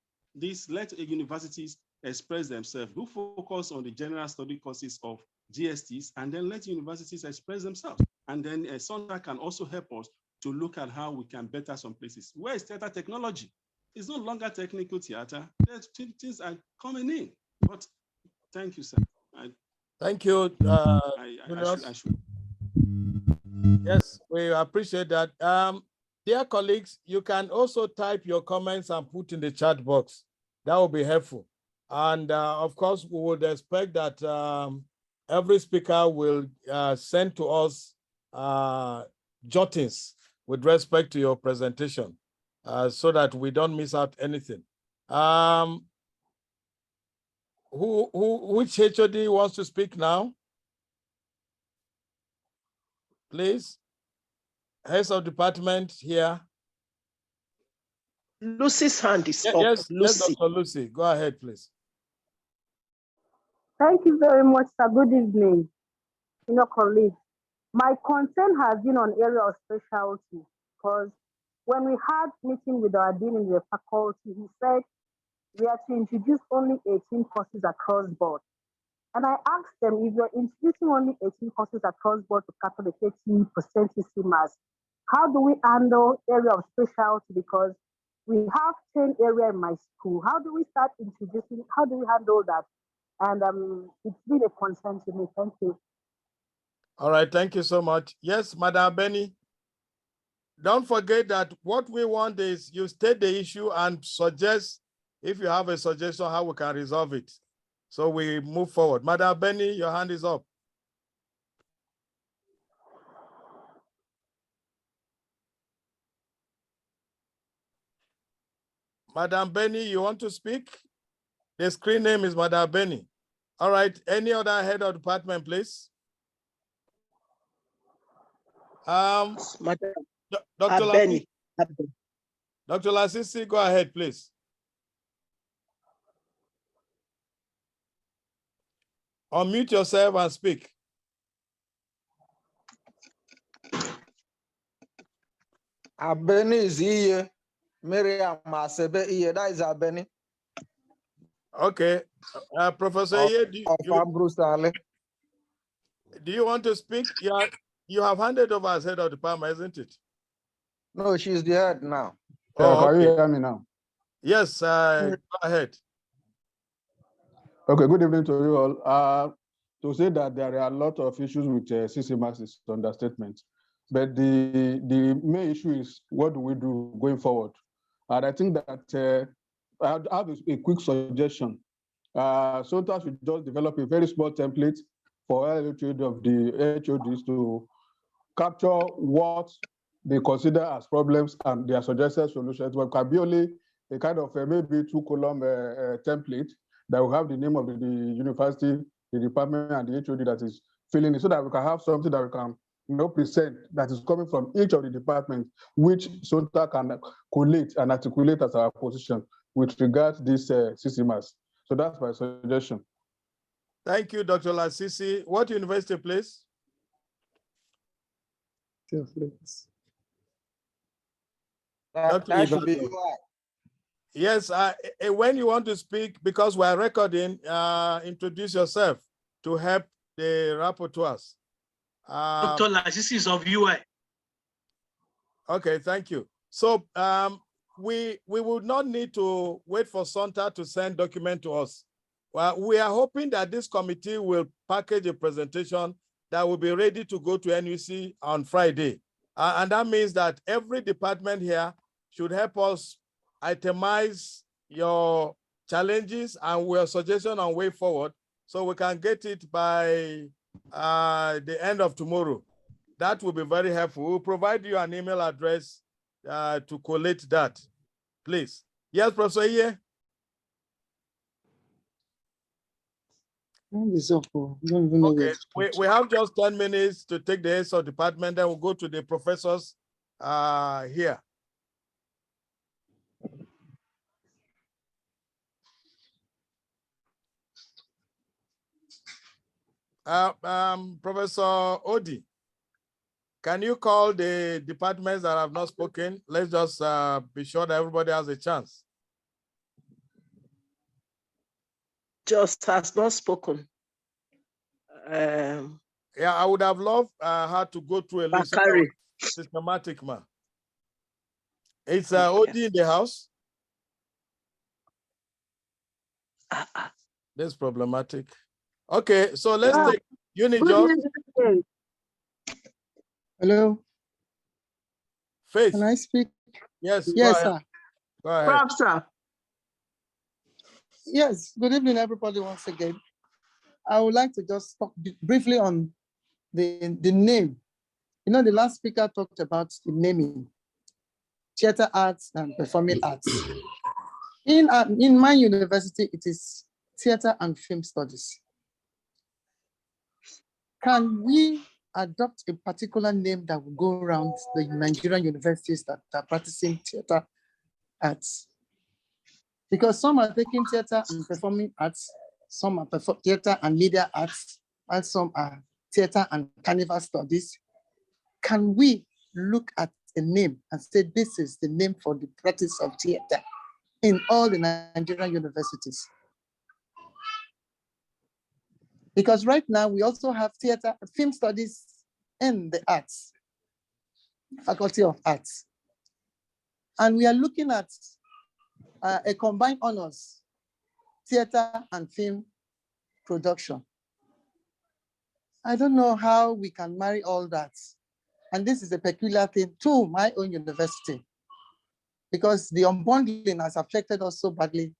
let universities express themselves. Do focus on the general study courses of GSTs, and then let universities express themselves. And then SONTA can also help us to look at how we can better some places. Where is theater technology? It's no longer technical theater. There's things are coming in. But thank you, sir. Thank you. I should. Yes, we appreciate that. Dear colleagues, you can also type your comments and put in the chat box. That will be helpful. And of course, we would expect that every speaker will send to us jottings with respect to your presentation so that we don't miss out anything. Which HOD wants to speak now? Please. Heads of department here. Lucy's hand is up. Yes, Lucy. yes, Dr. Lucy, go ahead, please. Thank you very much, sir. Good evening, colleagues. My concern has been on area of specialty, because when we had meeting with our dean in the faculty, he said we are to introduce only 18 courses across board. And I asked them, if you're introducing only 18 courses across board to cater the 30% CCMAS, how do we handle area of specialty? Because we have 10 areas in my school. How do we start introducing, how do we handle that? And it's been a concern to me. Thank you. All right, thank you so much. Yes, Madam Benny. Don't forget that what we want is you state the issue and suggest, if you have a suggestion, how we can resolve it. So we move forward. Madam Benny, your hand is up. Madam Benny, you want to speak? The screen name is Madam Benny. All right, any other head of department, please? Madam Dr. Benny. Dr. Lasisi, go ahead, please. Unmute yourself and speak. Abeni is here. Miriam Masebe here. That is Abeni. Okay. Professor Iye, do you want to speak? You have handed over as head of department, isn't it? No, she's the head now. Oh, can okay. you hear me now? Yes, go ahead. Okay, good evening to you all. To say that there are a lot of issues with CCMAS is understatement. But the main issue is, what do we do going forward? And I think that I have a quick suggestion. SONTA should just develop a very small template for LHOD of the HODs to capture what they consider as problems and their suggested solutions. But it can be only a kind of maybe 2-column template that will have the name of the university, the department, and the HOD that is filling it, so that we can have something that we can present that is coming from each of the departments, which SONTA can collate and articulate as our position with regard to this CCMAS. So that's my suggestion. Thank you, Dr. Lasisi. What university, please? That should be UI. Yes, when you want to speak, because we're recording, introduce yourself to help the rapporteurs. Dr. Lasisi of UI. Okay, thank you. So we would not need to wait for SONTA to send document to us. Well, we are hoping that this committee will package a presentation that will be ready to go to NUC on Friday. And that means that every department here should help us itemize your challenges and your suggestion on way forward so we can get it by the end of tomorrow. That will be very helpful. We'll provide you an email address to collate that, please. Yes, Professor Iye? Okay, we have just 10 minutes to take the heads of department, then we'll go to the professors here. Professor Odi, can you call the departments that have not spoken? Let's just be sure that everybody has a chance. Just has not spoken. Yeah, I would have loved her to go through a list systematic, man. It's Odi in the house. That's problematic. Okay, so let's take Unijos. Hello. Faith. Can I speak? Yes. Yes, sir. Go ahead. Sir. Yes. Good evening, everybody. Once again, I would like to just talk briefly on the name. You know, the last speaker talked about the naming, theater arts and performing arts. In my university, it is theater and film studies. Can we adopt a particular name that will go around the Nigerian universities that are practicing theater arts? Because some are taking theater and performing arts, some are theater and media arts, and some are theater and carnival studies. Can we look at a name and say this is the name for the practice of theater in all the Nigerian universities? Because right now we also have theater, film studies in the arts, Faculty of Arts. And we are looking at a combined honors, theater and film production. I don't know how we can marry all that. And this is a peculiar thing to my own university, because the unbundling has affected us so badly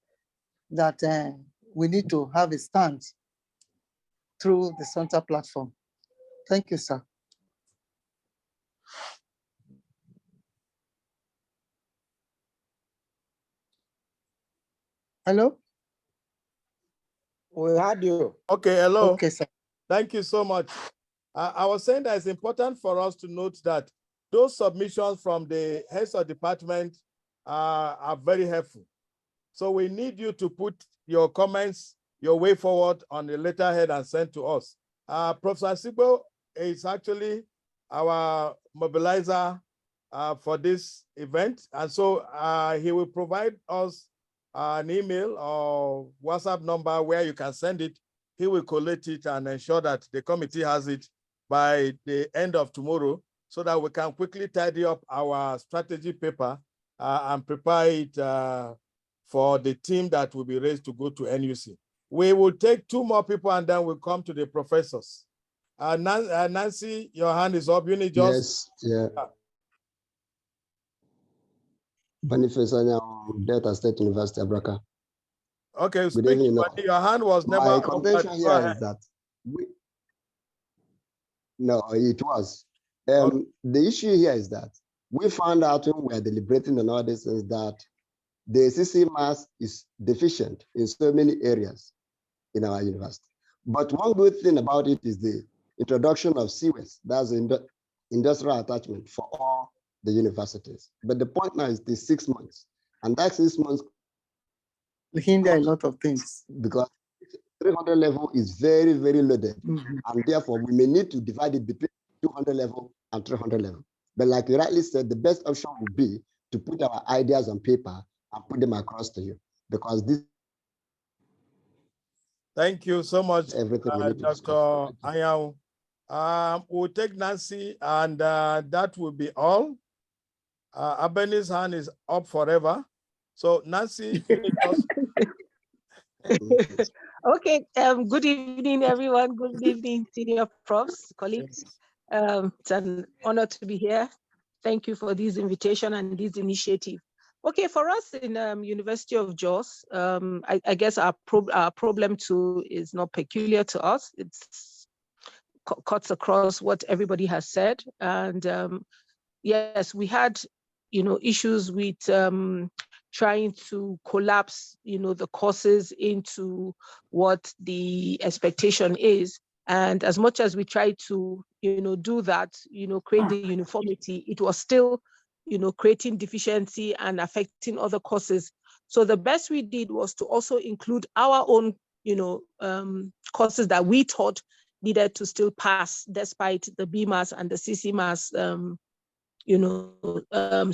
that we need to have a stand through the SONTA platform. Thank you, sir. Hello? We had you. Okay, hello. Okay, sir. Thank you so much. I was saying that it's important for us to note that those submissions from the heads of department are very helpful. So we need you to put your comments, your way forward on the letterhead and send to us. Professor Sigbo is actually our mobilizer for this event. And so he will provide us an email or WhatsApp number where you can send it. He will collect it and ensure that the committee has it by the end of tomorrow so that we can quickly tidy up our strategy paper and prepare it for the team that will be raised to go to NUC. We will take 2 more people and then we'll come to the professors. Nancy, your hand is up. You need just... Yes, yeah. Boniface Delta State University, Abraka. Okay, speak, but your hand was never... My contention here is that... No, it was. The issue here is that we found out when we were deliberating on all this is that the CCMAS is deficient in so many areas in our university. But one good thing about it is the introduction of CWES, that's industrial attachment for all the universities. But the point now is the 6 months. And that 6 months we hinder a lot of things. Because 300 level is very, very loaded. And therefore, we may need to divide it between 200 level and 300 level. But like you rightly said, the best option would be to put our ideas on paper and put them across to you, because this. Thank you so much, Everything we need to discuss. Dr. Ayaw. We'll take Nancy, and that will be all. Abeni's hand is up forever. So Nancy, finish us. Okay, good evening, everyone. Good evening, senior profs, colleagues. It's an honor to be here. Thank you for this invitation and this initiative. Okay, for us in University of Jos, I guess our problem too is not peculiar to us. It's cuts across what everybody has said. And yes, we had, issues with trying to collapse, the courses into what the expectation is. And as much as we try to, do that, create the uniformity, it was still, creating deficiency and affecting other courses. So the best we did was to also include our own, courses that we thought needed to still pass despite the BMAS and the CCMAS,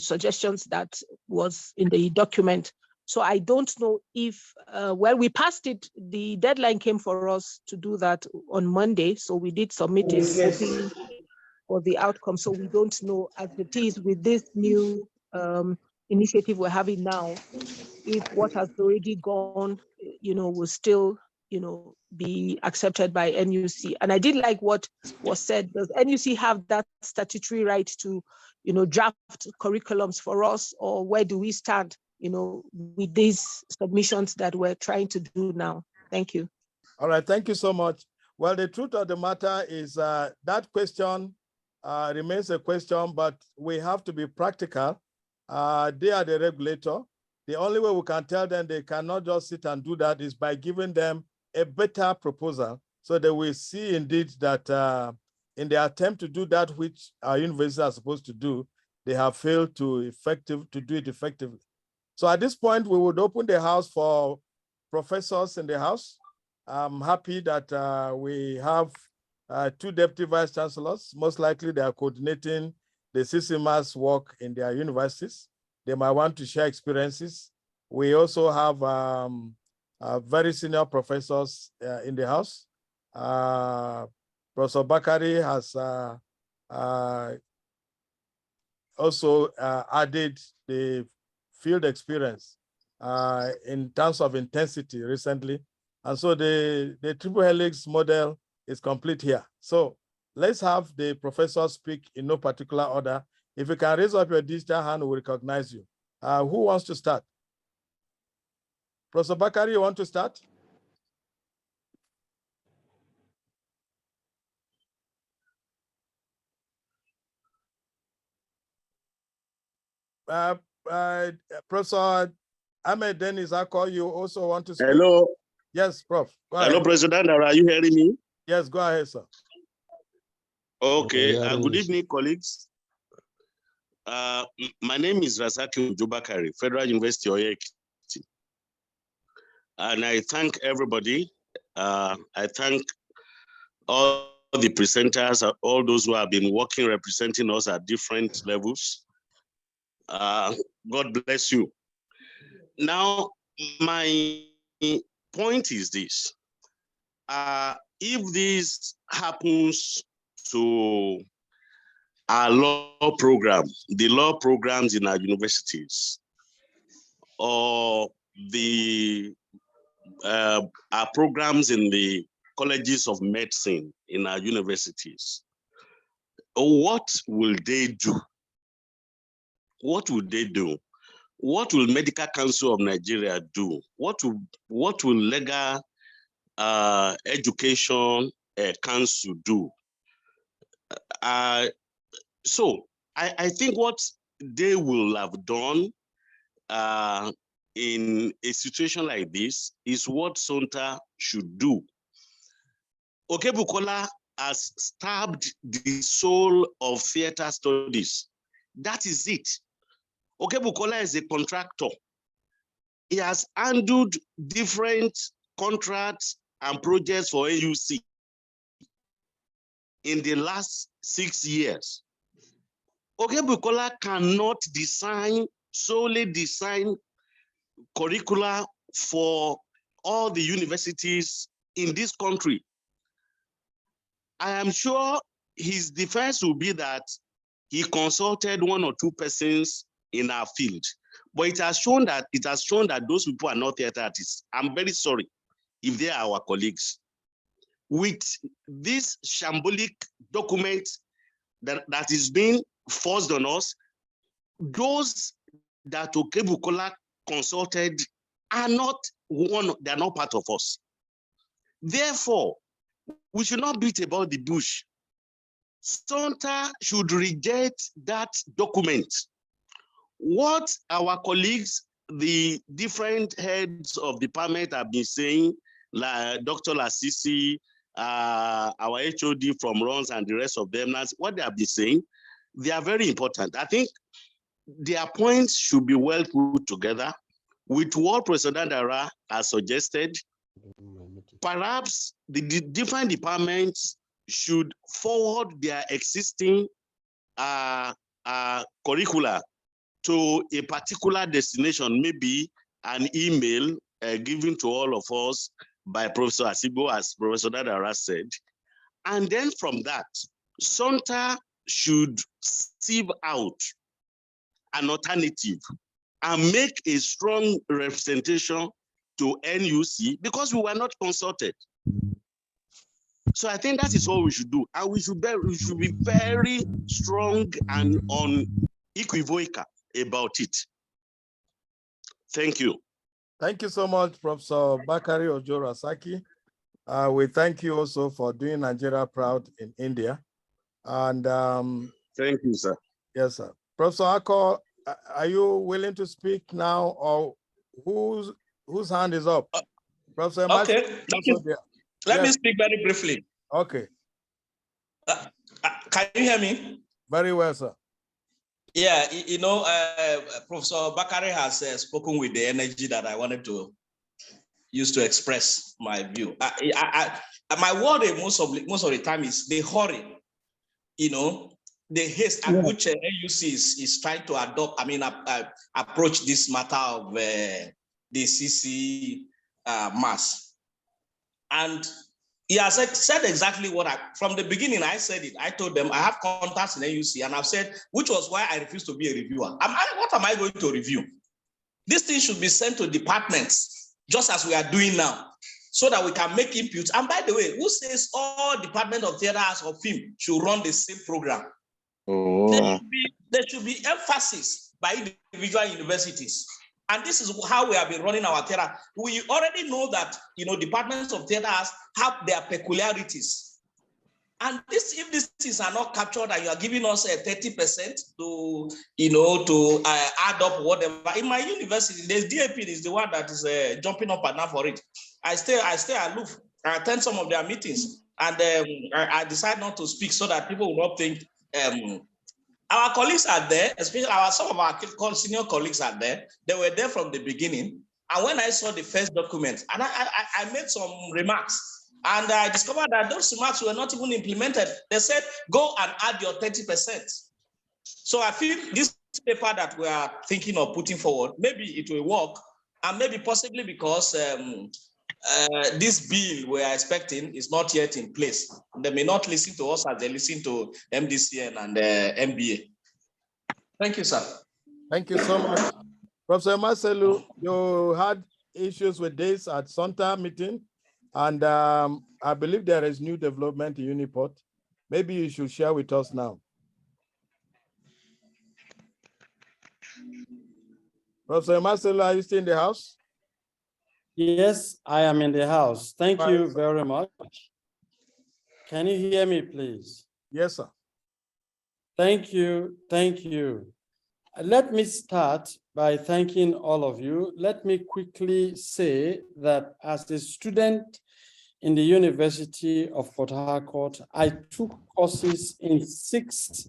suggestions that was in the document. So I don't know if, well, we passed it, the deadline came for us to do that on Monday. So we did submit it, hoping for the outcome. So we don't know as it is with this new initiative we're having now, if what has already gone, will still, be accepted by NUC. And I did like what was said. Does NUC have that statutory right to, draft curriculums for us, or where do we stand, with these submissions that we're trying to do now? Thank you. All right, thank you so much. Well, the truth of the matter is that question remains a question, but we have to be practical. They are the regulator. The only way we can tell them they cannot just sit and do that is by giving them a better proposal, so that we see indeed that in the attempt to do that which our universities are supposed to do, they have failed to do it effectively. So at this point, we would open the house for professors in the house. I'm happy that we have 2 deputy vice chancellors. Most likely they are coordinating the CCMAS work in their universities. They might want to share experiences. We also have very senior professors in the house. Professor Bakari has also added the field experience in terms of intensity recently. And so the triple helix model is complete here. So let's have the professors speak in no particular order. If you can raise up your digital hand, we'll recognize you. Who wants to start? Professor Bakari, you want to start? Professor Ahmed Dennis, I call you, also want to speak? Hello. Yes, Prof. Go Hello, ahead. President. Are you hearing me? Yes, go ahead, sir. Okay. Good evening, colleagues. My name is Razaki Ujubakari, Federal University of Ekiti. And I thank everybody. I thank all the presenters, all those who have been working, representing us at different levels. God bless you. Now, my point is this. If this happens to our law program, the law programs in our universities, or our programs in the colleges of medicine in our universities, what will they do? What will they do? What will Medical Council of Nigeria do? What will Legal Education Council do? So I think what they will have done in a situation like this is what SONTA should do. Okebukola has stabbed the soul of theater studies. That is it. Okebukola is a contractor. He has handled different contracts and projects for AUC in the last 6 years. Okebukola cannot solely design curricula for all the universities in this country. I am sure his defense will be that he consulted one or two persons in our field, but it has shown that those people are not theater artists. I'm very sorry if they are our colleagues. With this shambolic document that is being forced on us, those that Okebukola consulted are not they're not part of us. Therefore, we should not beat about the bush. SONTA should reject that document. What our colleagues, the different heads of department have been saying, like Dr. Lasisi, our HOD from RONS and the rest of them, what they have been saying, they are very important. I think their points should be well put together with what President Dara has suggested. Perhaps the different departments should forward their existing curricula to a particular destination, maybe an email given to all of us by Professor Asibo, as Professor Dara said. And then from that, SONTA should sieve out an alternative and make a strong representation to NUC, because we were not consulted. So I think that is all we should do. And we should be very strong and unequivocal about it. Thank you. Thank you so much, Professor Bakari Ojo-Rasaki. We thank you also for doing Nigeria proud in India. And thank you, sir. Yes, sir. Professor Ako, are you willing to speak now, or whose hand is up? Professor Okay, let me speak very briefly. Okay. Can you hear me? Very well, sir. Yeah, you know, Professor Bakari has spoken with the energy that I wanted to use to express my view. My worry most of the time is the hurry, you know, the haste at which AUC is trying to approach this matter of the CCMAS. And he has said exactly what from the beginning, I said it. I told them I have contacts in AUC, and I've said, which was why I refused to be a reviewer. What am I going to review? This thing should be sent to departments, just as we are doing now, so that we can make inputs. And by the way, who says all Department of Theatre Arts or Film should run the same program? There should be emphasis by individual universities. And this is how we have been running our theater. We already know that, you know, departments of theater arts have their peculiarities. And if these things are not captured and you are giving us a 30% to, you know, to add up whatever. In my university, the DAP is the one that is jumping up and down for it. I stay aloof. I attend some of their meetings, and I decide not to speak so that people will not think. Our colleagues are there, especially some of our senior colleagues are there. They were there from the beginning. And when I saw the first document, and I made some remarks, and I discovered that those remarks were not even implemented. They said, go and add your 30%. So I feel this paper that we are thinking of putting forward, maybe it will work, and maybe possibly because this bill we are expecting is not yet in place. They may not listen to us as they listen to MDCN and MBA. Thank you, sir. Thank you so much. Professor Marcelo, you had issues with this at SONTA meeting, and I believe there is new development in Uniport. Maybe you should share with us now. Professor Marcelo, are you still in the house? Yes, I am in the house. Thank you very much. Can you hear me, please? Yes, sir. Thank you. Thank you. Let me start by thanking all of you. Let me quickly say that as a student in the University of Port Harcourt, I took courses in 6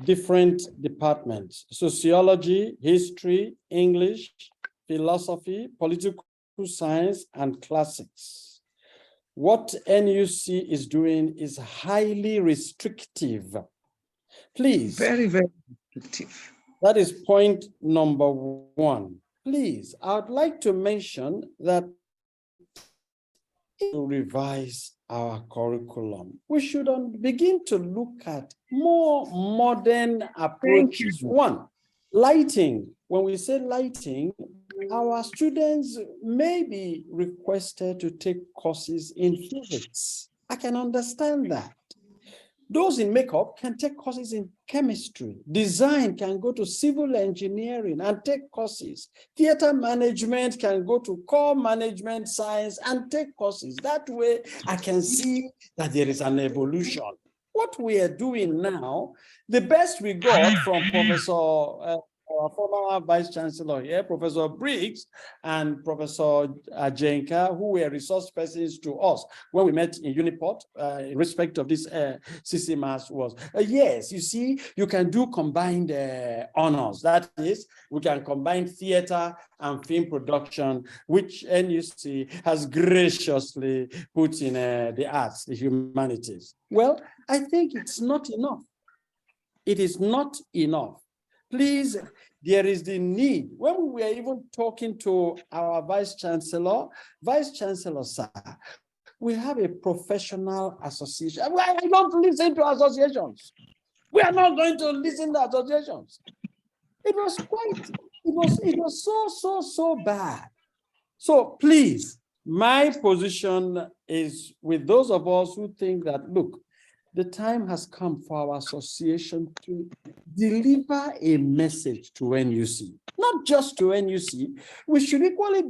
different departments: sociology, history, English, philosophy, political science, and classics. What NUC is doing is highly restrictive. Please. Very, very restrictive. That is point number 1. please, I would like to mention that to revise our curriculum, we should begin to look at more modern approaches. One, lighting. When we say lighting, our students may be requested to take courses in physics. I can understand that. Those in makeup can take courses in chemistry. Design can go to civil engineering and take courses. Theater management can go to core management science and take courses. That way, I can see that there is an evolution. What we are doing now, the best we got from Professor our former Vice Chancellor here, Professor Briggs and Professor Ajenka, who were resource persons to us when we met in Uniport in respect of this CCMAS was, yes, you see, you can do combined honors. That is, we can combine theater and film production, which NUC has graciously put in the arts, the humanities. Well, I think it's not enough. It is not enough. Please, there is the need. When we were even talking to our Vice Chancellor, sir, we have a professional association. I don't listen to associations. We are not going to listen to associations. It was so bad. So please, my position is with those of us who think that, look, the time has come for our association to deliver a message to NUC, not just to NUC. We should equally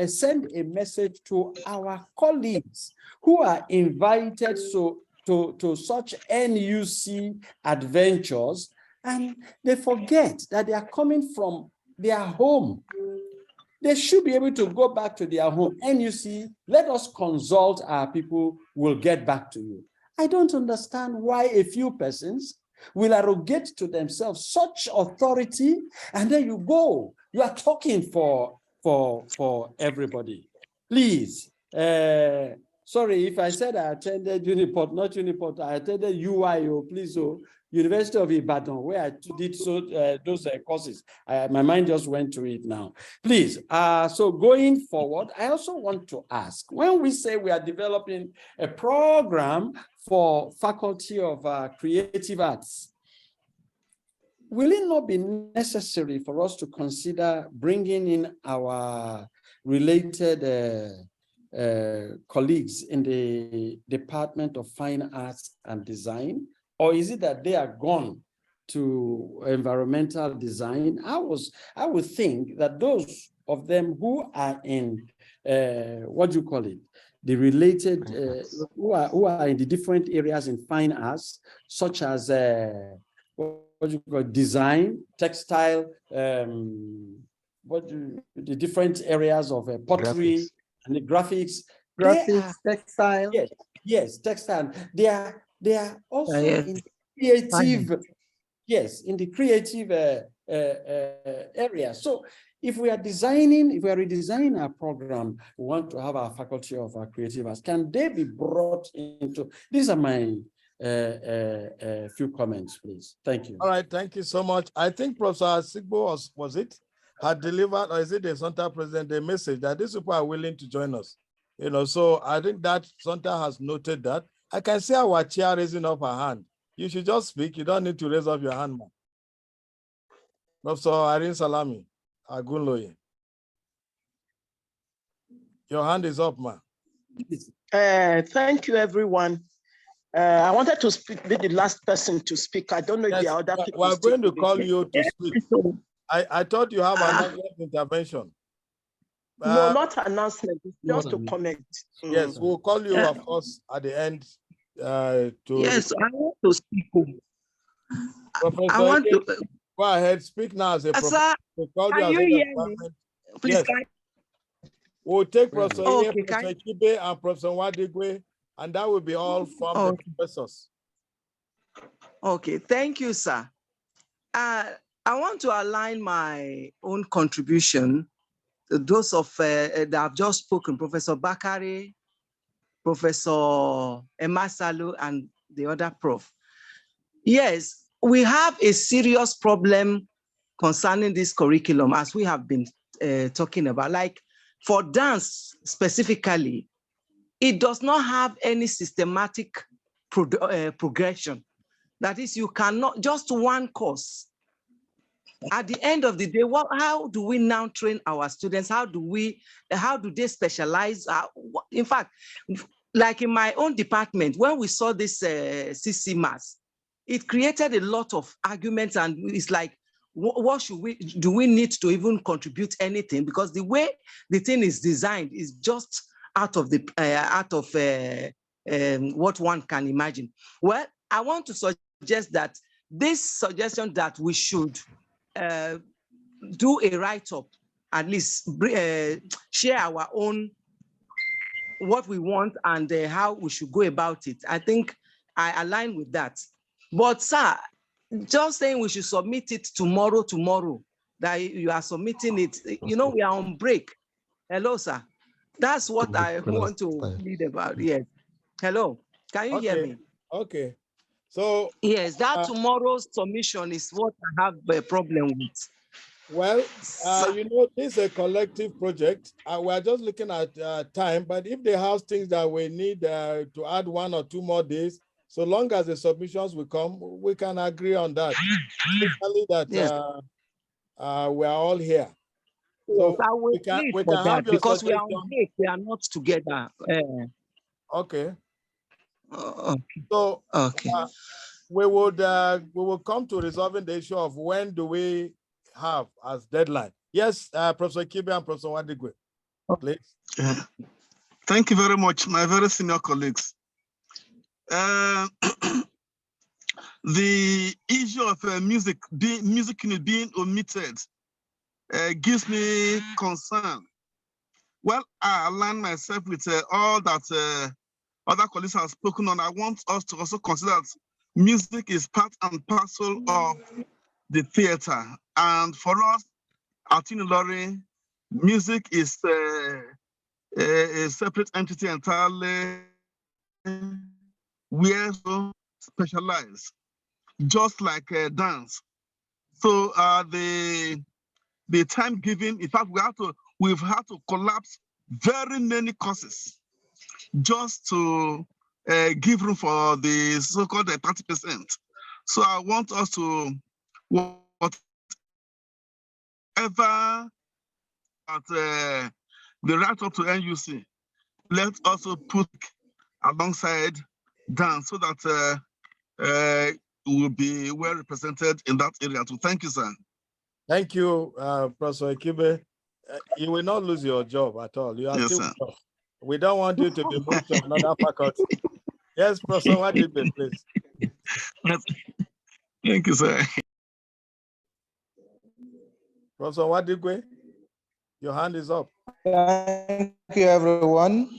send a message to our colleagues who are invited to such NUC adventures, and they forget that they are coming from their home. They should be able to go back to their home. NUC, let us consult our people, we'll get back to you. I don't understand why a few persons will arrogate to themselves such authority, and then you go, you are talking for everybody. Please, sorry if I said I attended Uniport, not Uniport, I attended UIO, please, University of Ibadan, where I did those courses. My mind just went to it now. Please, so going forward, I also want to ask, when we say we are developing a program for Faculty of Creative Arts, will it not be necessary for us to consider bringing in our related colleagues in the Department of Fine Arts and Design? Or is it that they are gone to environmental design? I would think that those of them who are in, what do you call it? The related, who are in the different areas in fine arts, such as what do you call design, textile, the different areas of pottery and the graphics. Textile. Yes, textile. They are also in creative, in the creative area. So if we are redesigning our program, we want to have our Faculty of Creative Arts. Can they be brought into? These are my few comments, please. Thank you. All right, thank you so much. I think Professor Sigbo had delivered, or is it the SONTA president, the message that these people are willing to join us. So I think that SONTA has noted that. I can see our chair raising up her hand. You should just speak. You don't need to raise up your hand, man. Professor Irene Salami, Agunloye. Your hand is up, man. Thank you, everyone. I wanted to be the last person to speak. I don't know if there are other people. We're going to call you to speak. I thought you have another intervention. No, not announcement, just to comment. Yes, we'll call you, of course, at the end. Yes, I want to speak. Professor, I want to go ahead, speak now as a professor. Can you hear me? Please, yes. We'll take Professor Professor Kibe and Professor Wadigwe, and that will be all from the professors. Okay, thank you, sir. I want to align my own contribution to those of that have just spoken, Professor Bakari, Professor Emasalu, and the other prof. Yes, we have a serious problem concerning this curriculum, as we have been talking about. Like for dance specifically, it does not have any systematic progression. That is, you cannot, just one course. At the end of the day, how do we now train our students? How do they specialize? In fact, like in my own department, when we saw this CCMAS, it created a lot of arguments, and it's like, what do we need to even contribute anything? Because the way the thing is designed is just out of what one can imagine. Well, I want to suggest that this suggestion that we should do a write-up, at least share our own, what we want and how we should go about it. I think I align with that. But sir, just saying we should submit it tomorrow, that you are submitting it, we are on break. Hello, sir. That's what I want to lead about. Yes. Hello, can you hear me? Okay. So yes, that tomorrow's submission is what I have a problem with. Well, this is a collective project. We're just looking at time, but if they have things that we need to add 1 or 2 more days, so long as the submissions will come, we can agree on that. Especially that we are all here. So we can have your because suggestion. we are on break, we are not together. Okay. Okay. So we will come to resolving the issue of when do we have as deadline. Yes, Professor Kibe and Professor Wadigwe, please. Thank you very much, my very senior colleagues. The issue of music unit being omitted gives me concern. Well, I align myself with all that other colleagues have spoken on. I want us to also consider that music is part and parcel of the theater. And for us at Unilori, music is a separate entity entirely. We are so specialized, just like dance. So the time given, in fact, we've had to collapse very many courses just to give room for the so-called 30%. So I want us to, whatever at the right up to NUC, let's also put alongside dance so that will be well represented in that area too. Thank you, sir. Thank you, Professor Kibe. You will not lose your job at all. You are still with us. We don't want you to be moved to another faculty. Yes, Professor Wadigwe, please. Thank you, sir. Professor Wadigwe, your hand is up. Thank you, everyone.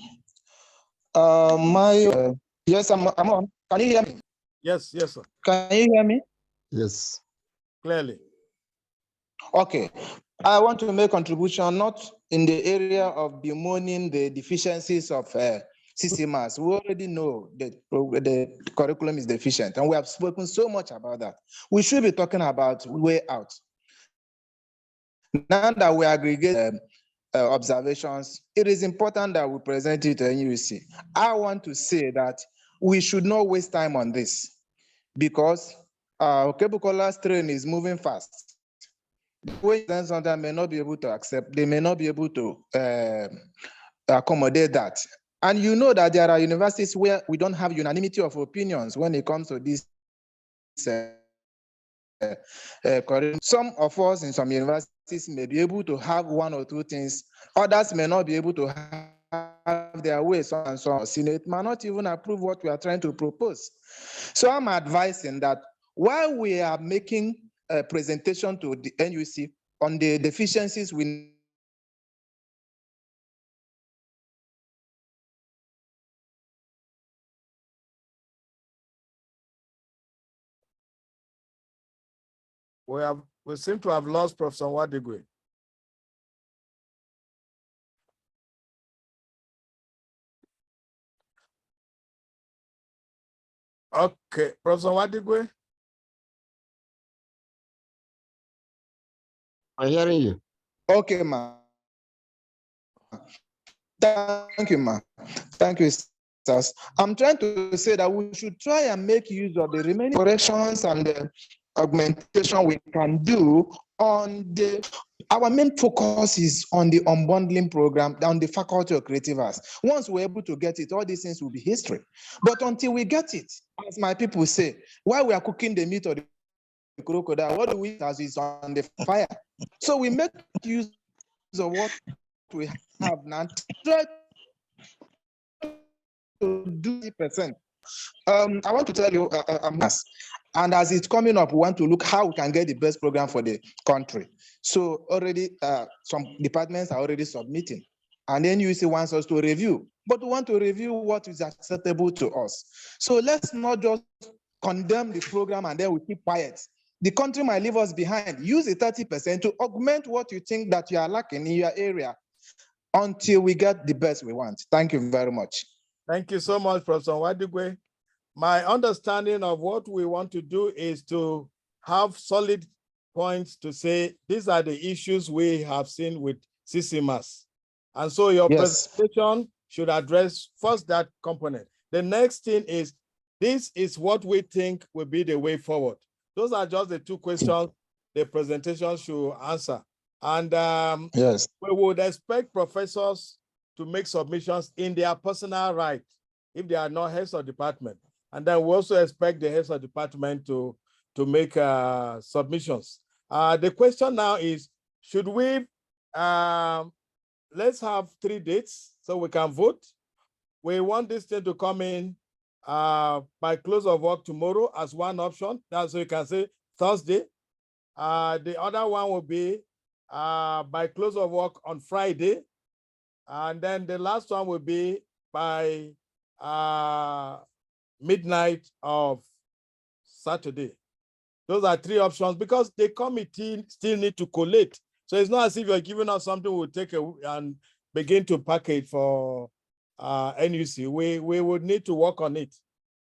Yes, I'm on. Can you hear me? Yes, sir. Can you hear me? Yes. Clearly. Okay. I want to make contribution not in the area of bemoaning the deficiencies of CCMAS. We already know that the curriculum is deficient, and we have spoken so much about that. We should be talking about way out. Now that we aggregate observations, it is important that we present it to NUC. I want to say that we should not waste time on this because Okebukola's train is moving fast. When SONTA may not be able to accept, they may not be able to accommodate that. And you know that there are universities where we don't have unanimity of opinions when it comes to this. Some of us in some universities may be able to have 1 or 2 things. Others may not be able to have their way, so and so on. Senate may not even approve what we are trying to propose. So I'm advising that while we are making a presentation to the NUC on the deficiencies we we seem to have lost Professor Wadigwe. Okay, Professor Wadigwe. I'm hearing you. Okay, ma. Thank you, ma. Thank you, sirs. I'm trying to say that we should try and make use of the remaining corrections and the augmentation we can do on the. Our main focus is on the unbundling program, on the Faculty of Creative Arts. Once we're able to get it, all these things will be history. But until we get it, as my people say, while we are cooking the meat or the crocodile, what do we eat as is on the fire? So we make use of what we have now, try to do 10%. I want to tell you, and as it's coming up, we want to look how we can get the best program for the country. So already some departments are already submitting, and then NUC wants us to review, but we want to review what is acceptable to us. So let's not just condemn the program and then we keep quiet. The country might leave us behind. Use the 30% to augment what you think that you are lacking in your area until we get the best we want. Thank you very much. Thank you so much, Professor Wadigwe. My understanding of what we want to do is to have solid points to say, these are the issues we have seen with CCMAS. And so your presentation should address first that component. The next thing is, this is what we think will be the way forward. Those are just the two questions the presentation should answer. And we would expect professors to make submissions in their personal right, if they are not heads of department. And then we also expect the heads of department to make submissions. The question now is, should we, let's have 3 dates so we can vote. We want this thing to come in by close of work tomorrow as one option. That's so you can say Thursday. The other one will be by close of work on Friday. And then the last one will be by midnight of Saturday. Those are 3 options because the committee still need to collate. So it's not as if you're giving us something we'll take and begin to package for NUC. We would need to work on it.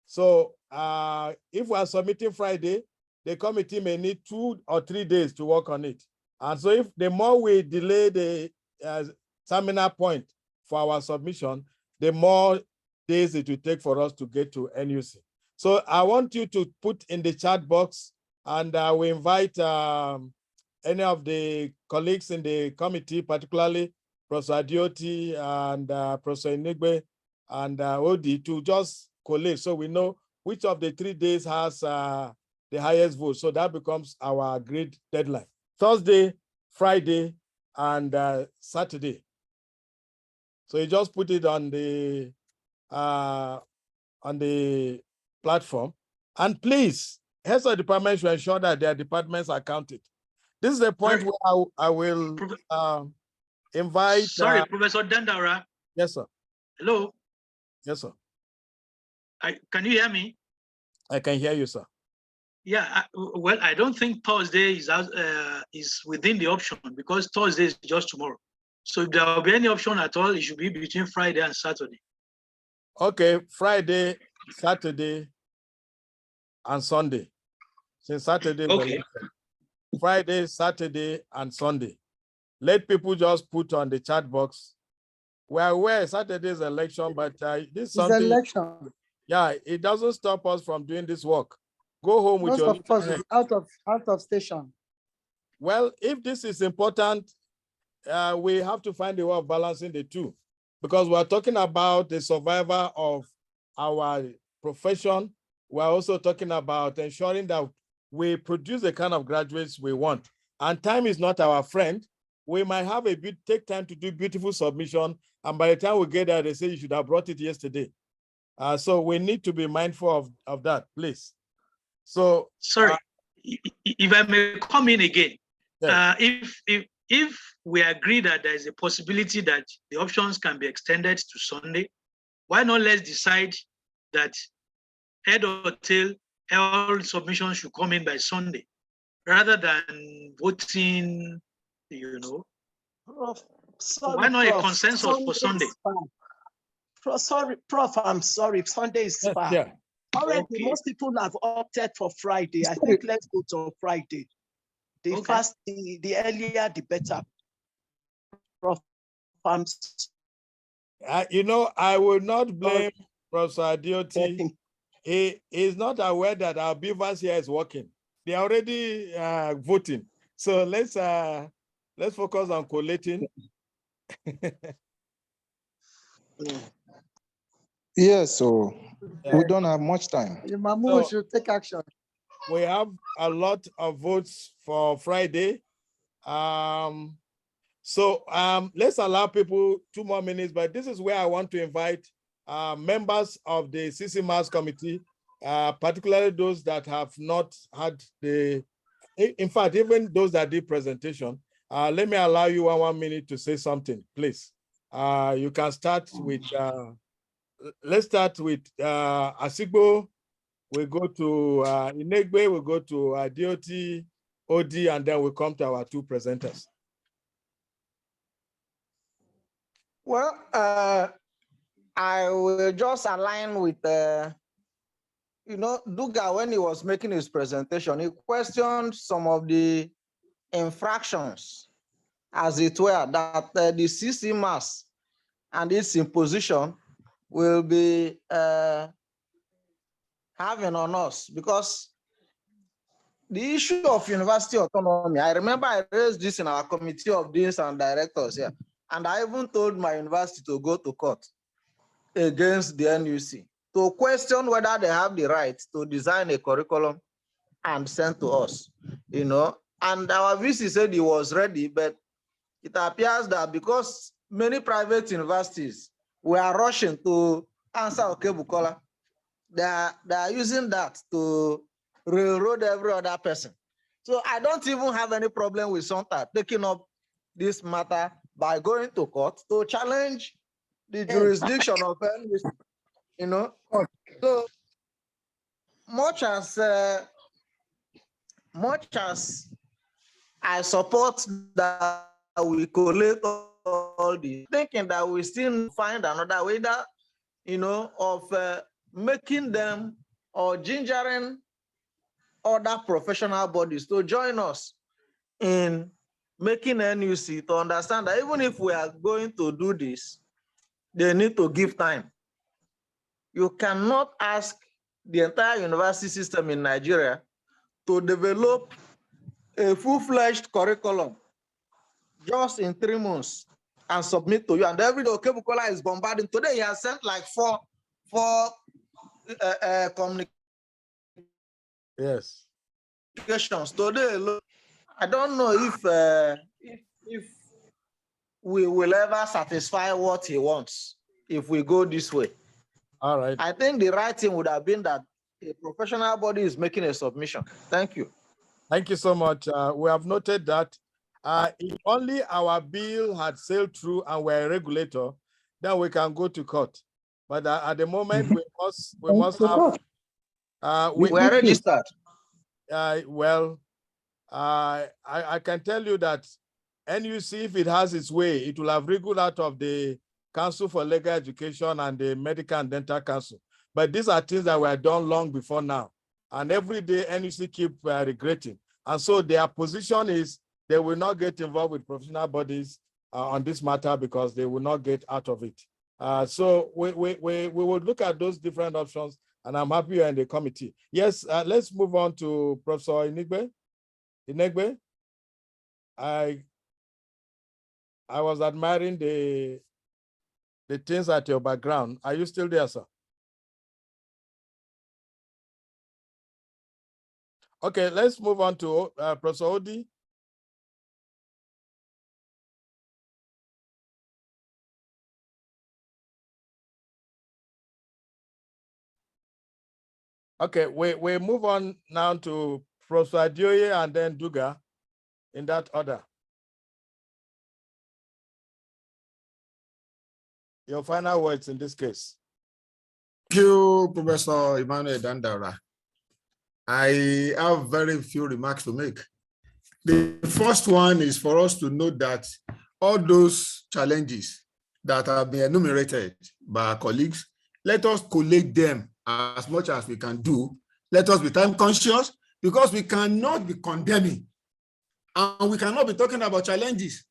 So if we are submitting Friday, the committee may need 2 or 3 days to work on it. And so if the more we delay the seminar point for our submission, the more days it will take for us to get to NUC. So I want you to put in the chat box, and we invite any of the colleagues in the committee, particularly Professor Dioti and Professor Inigbe and Odi, to just collate so we know which of the 3 days has the highest vote. So that becomes our agreed deadline. Thursday, Friday, and Saturday. So you just put it on the platform. And please, heads of departments should ensure that their departments are counted. This is the point where I will invite. Sorry, Professor Dandara. Yes, sir. Hello. Yes, sir. Can you hear me? I can hear you, sir. Yeah, well, I don't think Thursday is within the option because Thursday is just tomorrow. So if there will be any option at all, it should be between Friday and Saturday. Okay, Friday, Saturday, and Sunday. Since Saturday, okay. Friday, Saturday, and Sunday. Let people just put on the chat box. We're aware Saturday's election, but this is something. Election. Yeah, it doesn't stop us from doing this work. Go home with your. Most of us is out of station. Well, if this is important, we have to find a way of balancing the two, because we're talking about the survival of our profession. We're also talking about ensuring that we produce the kind of graduates we want. And time is not our friend. We might have take time to do beautiful submission, and by the time we get there, they say you should have brought it yesterday. So we need to be mindful of that, please. So sorry, if I may come in again, yes. If we agree that there is a possibility that the options can be extended to Sunday, why not let's decide that head or tail, all submissions should come in by Sunday, rather than voting, you know. Sorry, why not Prof. a consensus for Sunday? Sorry, Prof, I'm sorry. Sunday is far. Already, most people have opted for Friday. I think let's go to Friday. The the earlier, the better. Prof. You know, I will not blame Professor Adeoti. He is not aware that our beavers here is working. They are already voting. So let's focus on collating. Yes, so we don't have much time. Mamu should take action. We have a lot of votes for Friday. Let's allow people 2 more minutes, but this is where I want to invite members of the CCMAS committee, particularly those that have not had in fact, even those that did presentation. Let me allow you 1 minute to say something, please. You can start with, let's start with Asigbo. We go to Inegbe, we go to Adeoti, Odi, and then we come to our 2 presenters. Well, I will just align with, Duga, when he was making his presentation, he questioned some of the infractions, as it were, that the CCMAS and its imposition will be having on us, because the issue of university autonomy, I remember I raised this in our committee of deans and directors here, and I even told my university to go to court against the NUC to question whether they have the right to design a curriculum and send to us, and our VC said he was ready, but it appears that because many private universities were rushing to answer Okebukola, they are using that to railroad every other person. So I don't even have any problem with SONTA taking up this matter by going to court to challenge the jurisdiction of NUC, So much as I support that we collect all this, thinking that we still find another way that, of making them or gingering other professional bodies to join us in making NUC to understand that even if we are going to do this, they need to give time. You cannot ask the entire university system in Nigeria to develop a full-fledged curriculum just in 3 months and submit to you. And every day, Okebukola is bombarding. Today, he has sent like four communications. Yes. Today, I don't know if we will ever satisfy what he wants if we go this way. All right. I think the right thing would have been that a professional body is making a submission. Thank you. Thank you so much. We have noted that if only our bill had sailed through and we're a regulator, then we can go to court. But at the moment, we must have. We are registered. I can tell you that NUC, if it has its way, it will have wriggled out of the Council for Legal Education and the Medical and Dental Council. But these are things that were done long before now. And every day NUC keep regretting. And so their position is they will not get involved with professional bodies on this matter because they will not get out of it. So we will look at those different options, and I'm happy you're in the committee. Yes, let's move on to Professor Inegbe. Inegbe, I was admiring the things at your background. Are you still there, sir? Okay, let's move on to Professor Odi. Okay, we move on now to Professor Adioye and then Duga in that order. Your final words in this case. Thank you, Professor Emmanuel Dandara. I have very few remarks to make. The first one is for us to note that all those challenges that have been enumerated by our colleagues, let us collate them as much as we can do. Let us be time conscious, because we cannot be condemning and we cannot be talking about challenges.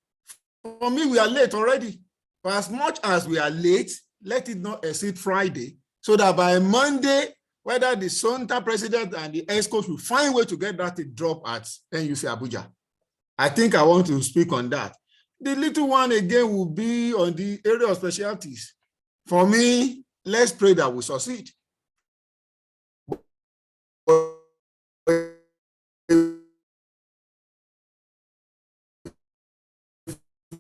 For me, we are late already. But as much as we are late, let it not exceed Friday, so that by Monday, whether the SONTA president and the ESCOs will find a way to get that drop at NUC Abuja. I think I want to speak on that. The little one again will be on the area of specialties. For me, let's pray that we succeed.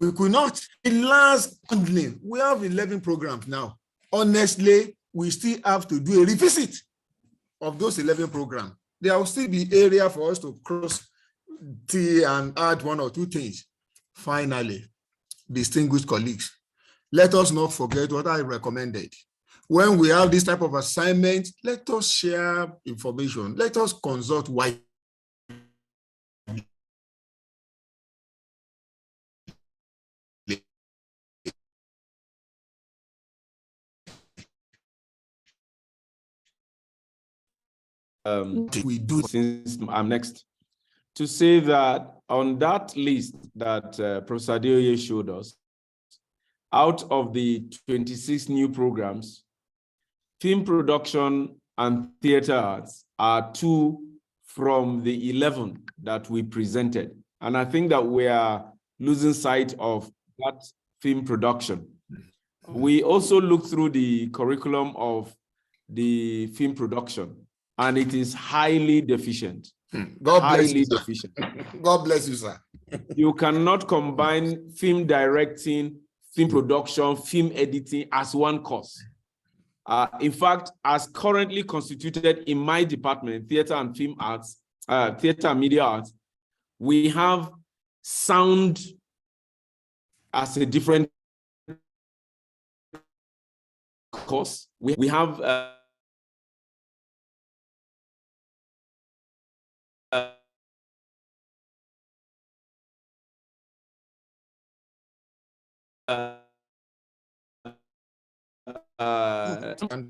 We could not. The last handling, we have 11 programs now. Honestly, we still have to do a revisit of those 11 programs. There will still be area for us to cross T and add one or two things. Finally, distinguished colleagues, let us not forget what I recommended. When we have this type of assignment, let us share information. Let us consult widely. We do, since I'm next, to say that on that list that Professor Adeoye showed us, out of the 26 new programs, film production and theater arts are 2 from the 11 that we presented. And I think that we are losing sight of that film production. We also looked through the curriculum of the film production, and it is highly deficient. God bless highly you, sir. deficient. God bless you, sir. You cannot combine film directing, film production, film editing as one course. In fact, as currently constituted in my department, theater and film arts, theater and media arts, we have sound as a different course. We have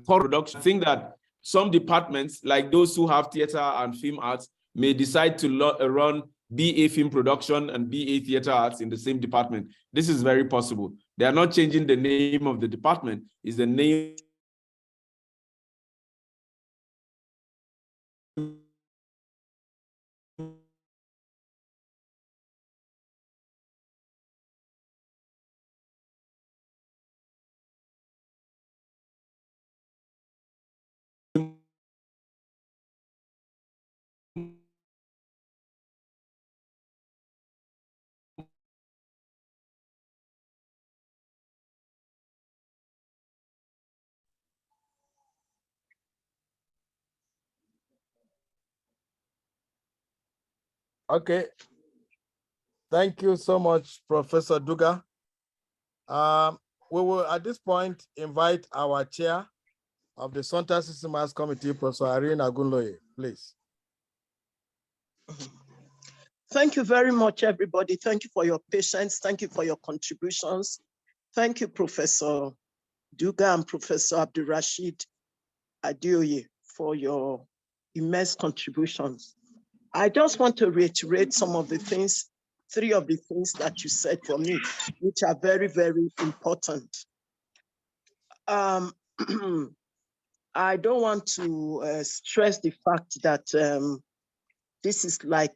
production. I think that some departments, like those who have theater and film arts, may decide to run BA film production and BA theater arts in the same department. This is very possible. They are not changing the name of the department, it's the name . Okay. Thank you so much, Professor Duga. We will, at this point, invite our chair of the SONTA CCMAS Committee, Professor Irene Agunloye, please. Thank you very much, everybody. Thank you for your patience. Thank you for your contributions. Thank you, Professor Duga and Professor Abdulrashid Adeoye, for your immense contributions. I just want to reiterate some of the things, 3 of the things that you said for me, which are very, very important. I don't want to stress the fact that this is like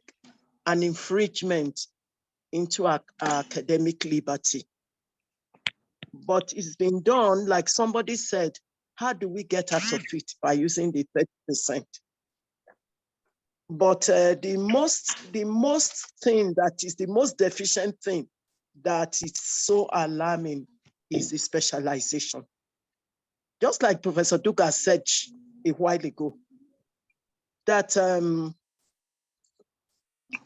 an infringement into our academic liberty. But it's been done, like somebody said, how do we get out of it? By using the 30%. But the most thing that is the most deficient thing that is so alarming is the specialization. Just like Professor Duga said a while ago, that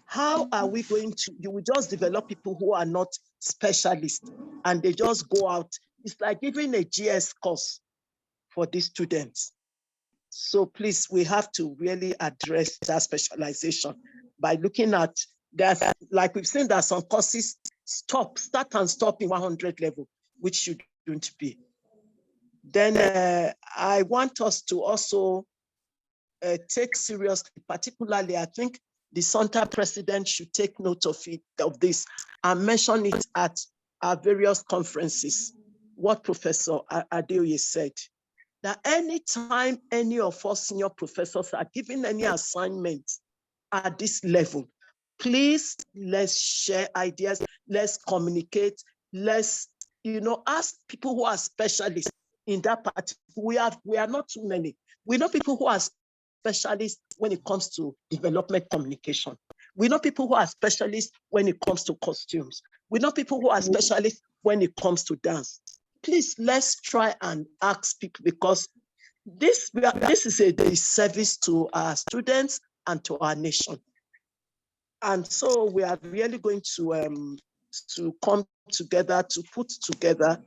how are we going to, you will just develop people who are not specialists and they just go out. It's like giving a GS course for these students. So please, we have to really address that specialization by looking at that. Like we've seen that some courses start and stop in 100 level, which shouldn't be. Then I want us to also take seriously, particularly, I think the SONTA president should take note of this and mention it at our various conferences. What Professor Adeoye said, that anytime any of us senior professors are given any assignment at this level, please, let's share ideas, let's communicate, let's, ask people who are specialists in that part. We are not too many. We know people who are specialists when it comes to development communication. We know people who are specialists when it comes to costumes. We know people who are specialists when it comes to dance. Please, let's try and ask people, because this is a disservice to our students and to our nation. And so we are really going to come together to put together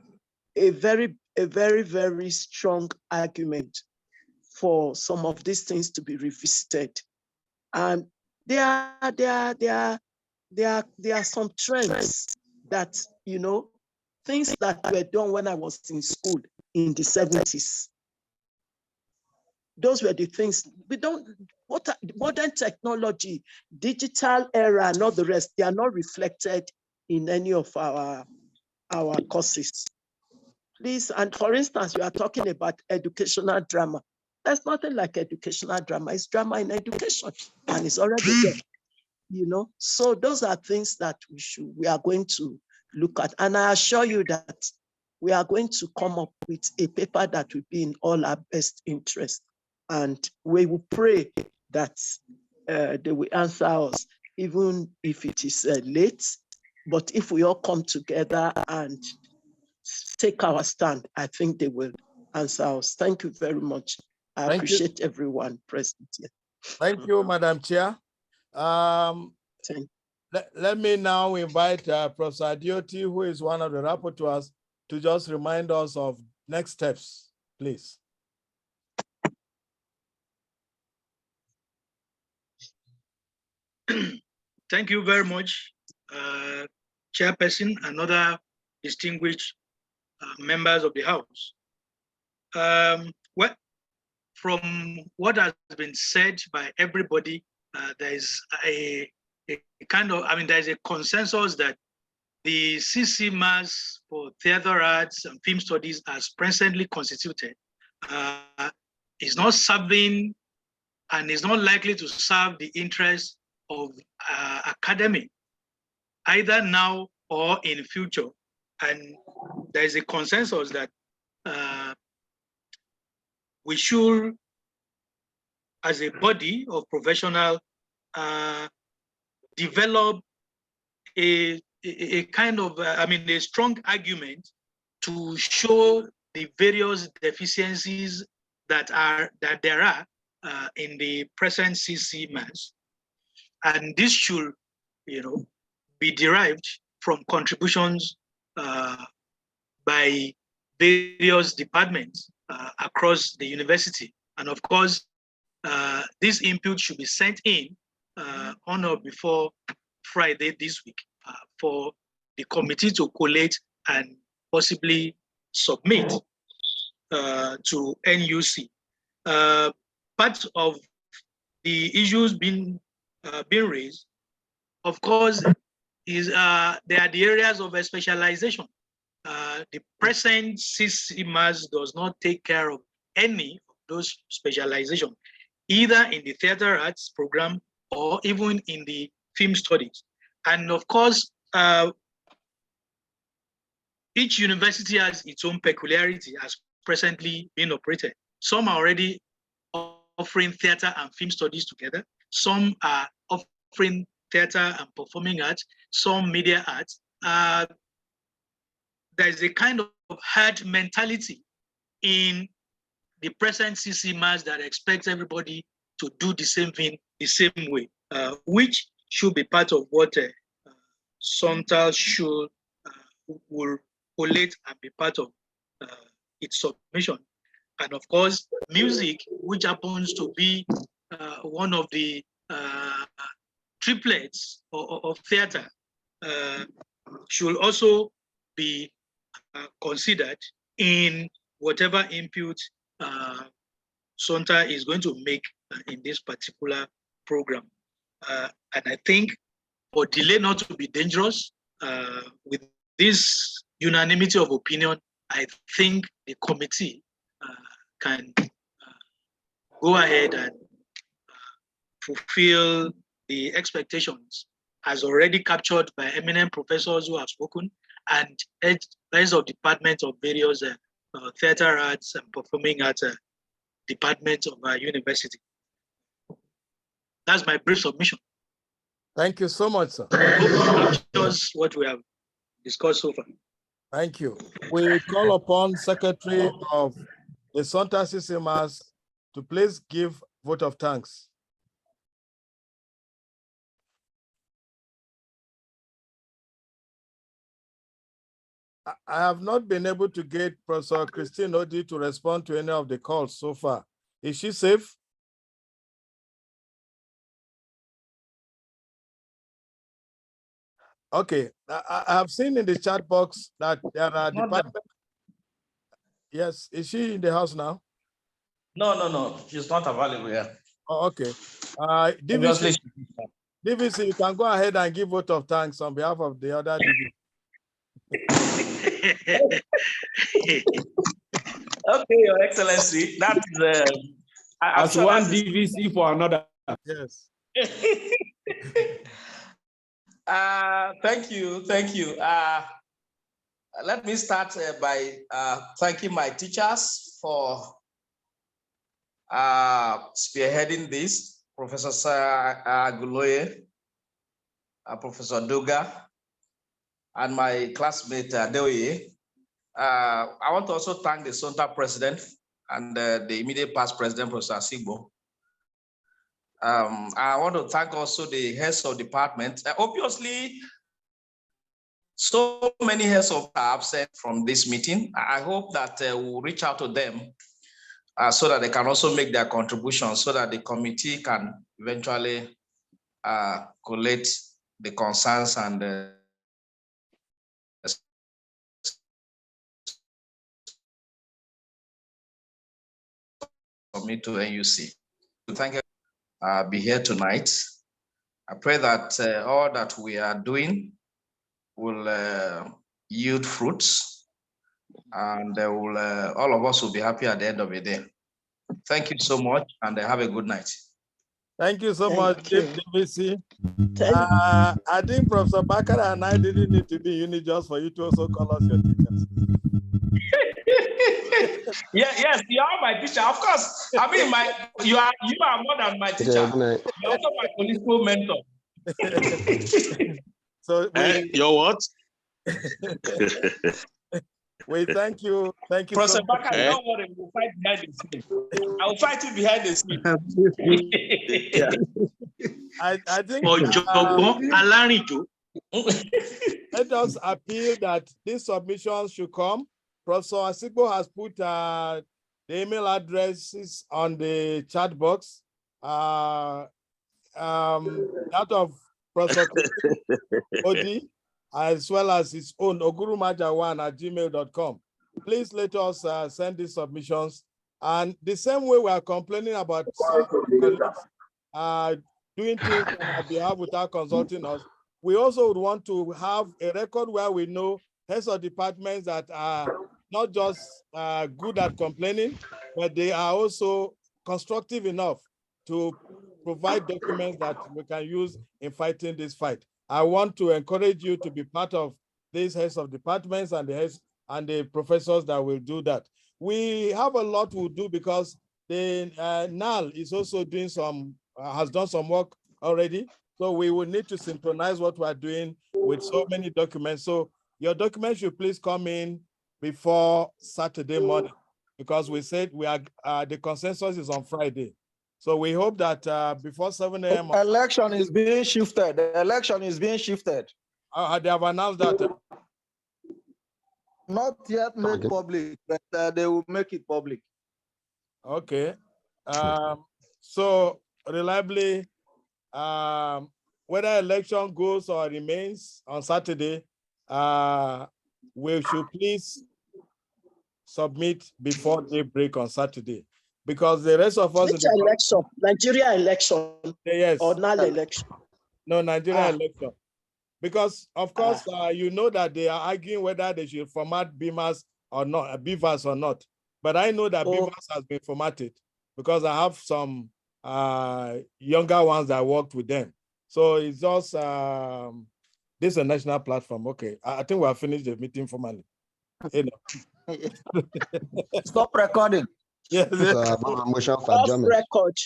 a very, very strong argument for some of these things to be revisited. And there are some trends that, things that were done when I was in school in the 70s. Those were the things modern technology, digital era, and all the rest, they are not reflected in any of our courses. Please, and for instance, we are talking about educational drama. There's nothing like educational drama. It's drama in education, and it's already there. So those are things that we are going to look at. And I assure you that we are going to come up with a paper that will be in all our best interest. And we will pray that they will answer us, even if it is late. But if we all come together and take our stand, I think they will answer us. Thank you very much. I appreciate everyone present here. Thank you, Madam Chair. Let me now invite Professor Adeoti, who is one of the rapporteurs, to just remind us of next steps, please. Thank you very much, Chairperson and other distinguished members of the House. Well, from what has been said by everybody, there is a kind of, there's a consensus that the CCMAS for theater arts and film studies as presently constituted is not serving and is not likely to serve the interests of academic, either now or in future. And there is a consensus that we should, as a body of professional, develop a kind of, a strong argument to show the various deficiencies that there are in the present CCMAS. And this should, be derived from contributions by various departments across the university. And of course, this input should be sent in on or before Friday this week for the committee to collate and possibly submit to NUC. Part of the issues being raised, of course, is there are the areas of specialization. The present CCMAS does not take care of any of those specializations, either in the theater arts program or even in the film studies. And of course, each university has its own peculiarity as presently being operated. Some are already offering theater and film studies together. Some are offering theater and performing arts, some media arts. There's a kind of herd mentality in the present CCMAS that expects everybody to do the same thing the same way, which should be part of what SONTA should will collate and be part of its submission. And of course, music, which happens to be one of the triplets of theater, should also be considered in whatever input SONTA is going to make in this particular program. And I think for delay not to be dangerous, with this unanimity of opinion, I think the committee can go ahead and fulfill the expectations as already captured by eminent professors who have spoken and heads of departments of various theater arts and performing arts departments of our university. That's my brief submission. Thank you so much, sir. Captures what we have discussed so far. Thank you. We call upon Secretary of the SONTA CCMAS to please give vote of thanks. I have not been able to get Professor Christine Odi to respond to any of the calls so far. Is she safe? Okay, I have seen in the chat box that there are departments. Yes, is she in the house now? No, she's not available here. Oh, okay. DVC, you can go ahead and give vote of thanks on behalf of the other DVC. Okay, Your Excellency, that is as sure one DVC for another. Yes. Thank you. Let me start by thanking my teachers for spearheading this, Professor Guloye, Professor Duga, and my classmate Adeoye. I want to also thank the SONTA president and the immediate past president, Professor Sigbo. I want to thank also the heads of department. Obviously, so many heads of are absent from this meeting. I hope that we'll reach out to them so that they can also make their contributions so that the committee can eventually collate the concerns and submit to NUC. Thank you. Be here tonight. I pray that all that we are doing will yield fruits, and all of us will be happy at the end of the day. Thank you so much, and have a good night. Thank you so much, DVC. I think Professor Bakar and I didn't need to be uni just for you to also call us your teachers. Yes, you are my teacher. Of course. I mean, you are more than my teacher. You're also my political mentor. So you're what? We thank you. Thank you. Professor so much. Bakar, don't worry, we'll fight behind the scene. I'll fight you behind the scene. I think let us appeal that these submissions should come. Professor Asigbo has put the email addresses on the chat box. That of Professor Odi, as well as his own ogurumaja1@gmail.com. Please let us send these submissions. And the same way we are complaining about some colleagues doing things on our behalf without consulting us, we also would want to have a record where we know heads of departments that are not just good at complaining, but they are also constructive enough to provide documents that we can use in fighting this fight. I want to encourage you to be part of these heads of departments and the heads and the professors that will do that. We have a lot to do because the NAL is also doing has done some work already. So we will need to synchronize what we are doing with so many documents. So your documents should please come in before Saturday morning, because we said we are the consensus is on Friday. So we hope that before 7 a.m. Election is being shifted. The election is being shifted. They have announced that. Not yet made public, but they will make it public. Okay. So reliably, whether election goes or remains on Saturday, we should please submit before daybreak on Saturday. because the rest of us. Which election? Nigeria election? Yes. Or NAL election? No, Nigeria election. Because of course, you know that they are arguing whether they should format BMAS or not, BVAS or not. But I know that BVAS has been formatted because I have some younger ones that worked with them. So it's just this is a national platform. Okay, I think we have finished the meeting formally. You know. Stop recording. Yes. Motion for adjournment. Off record.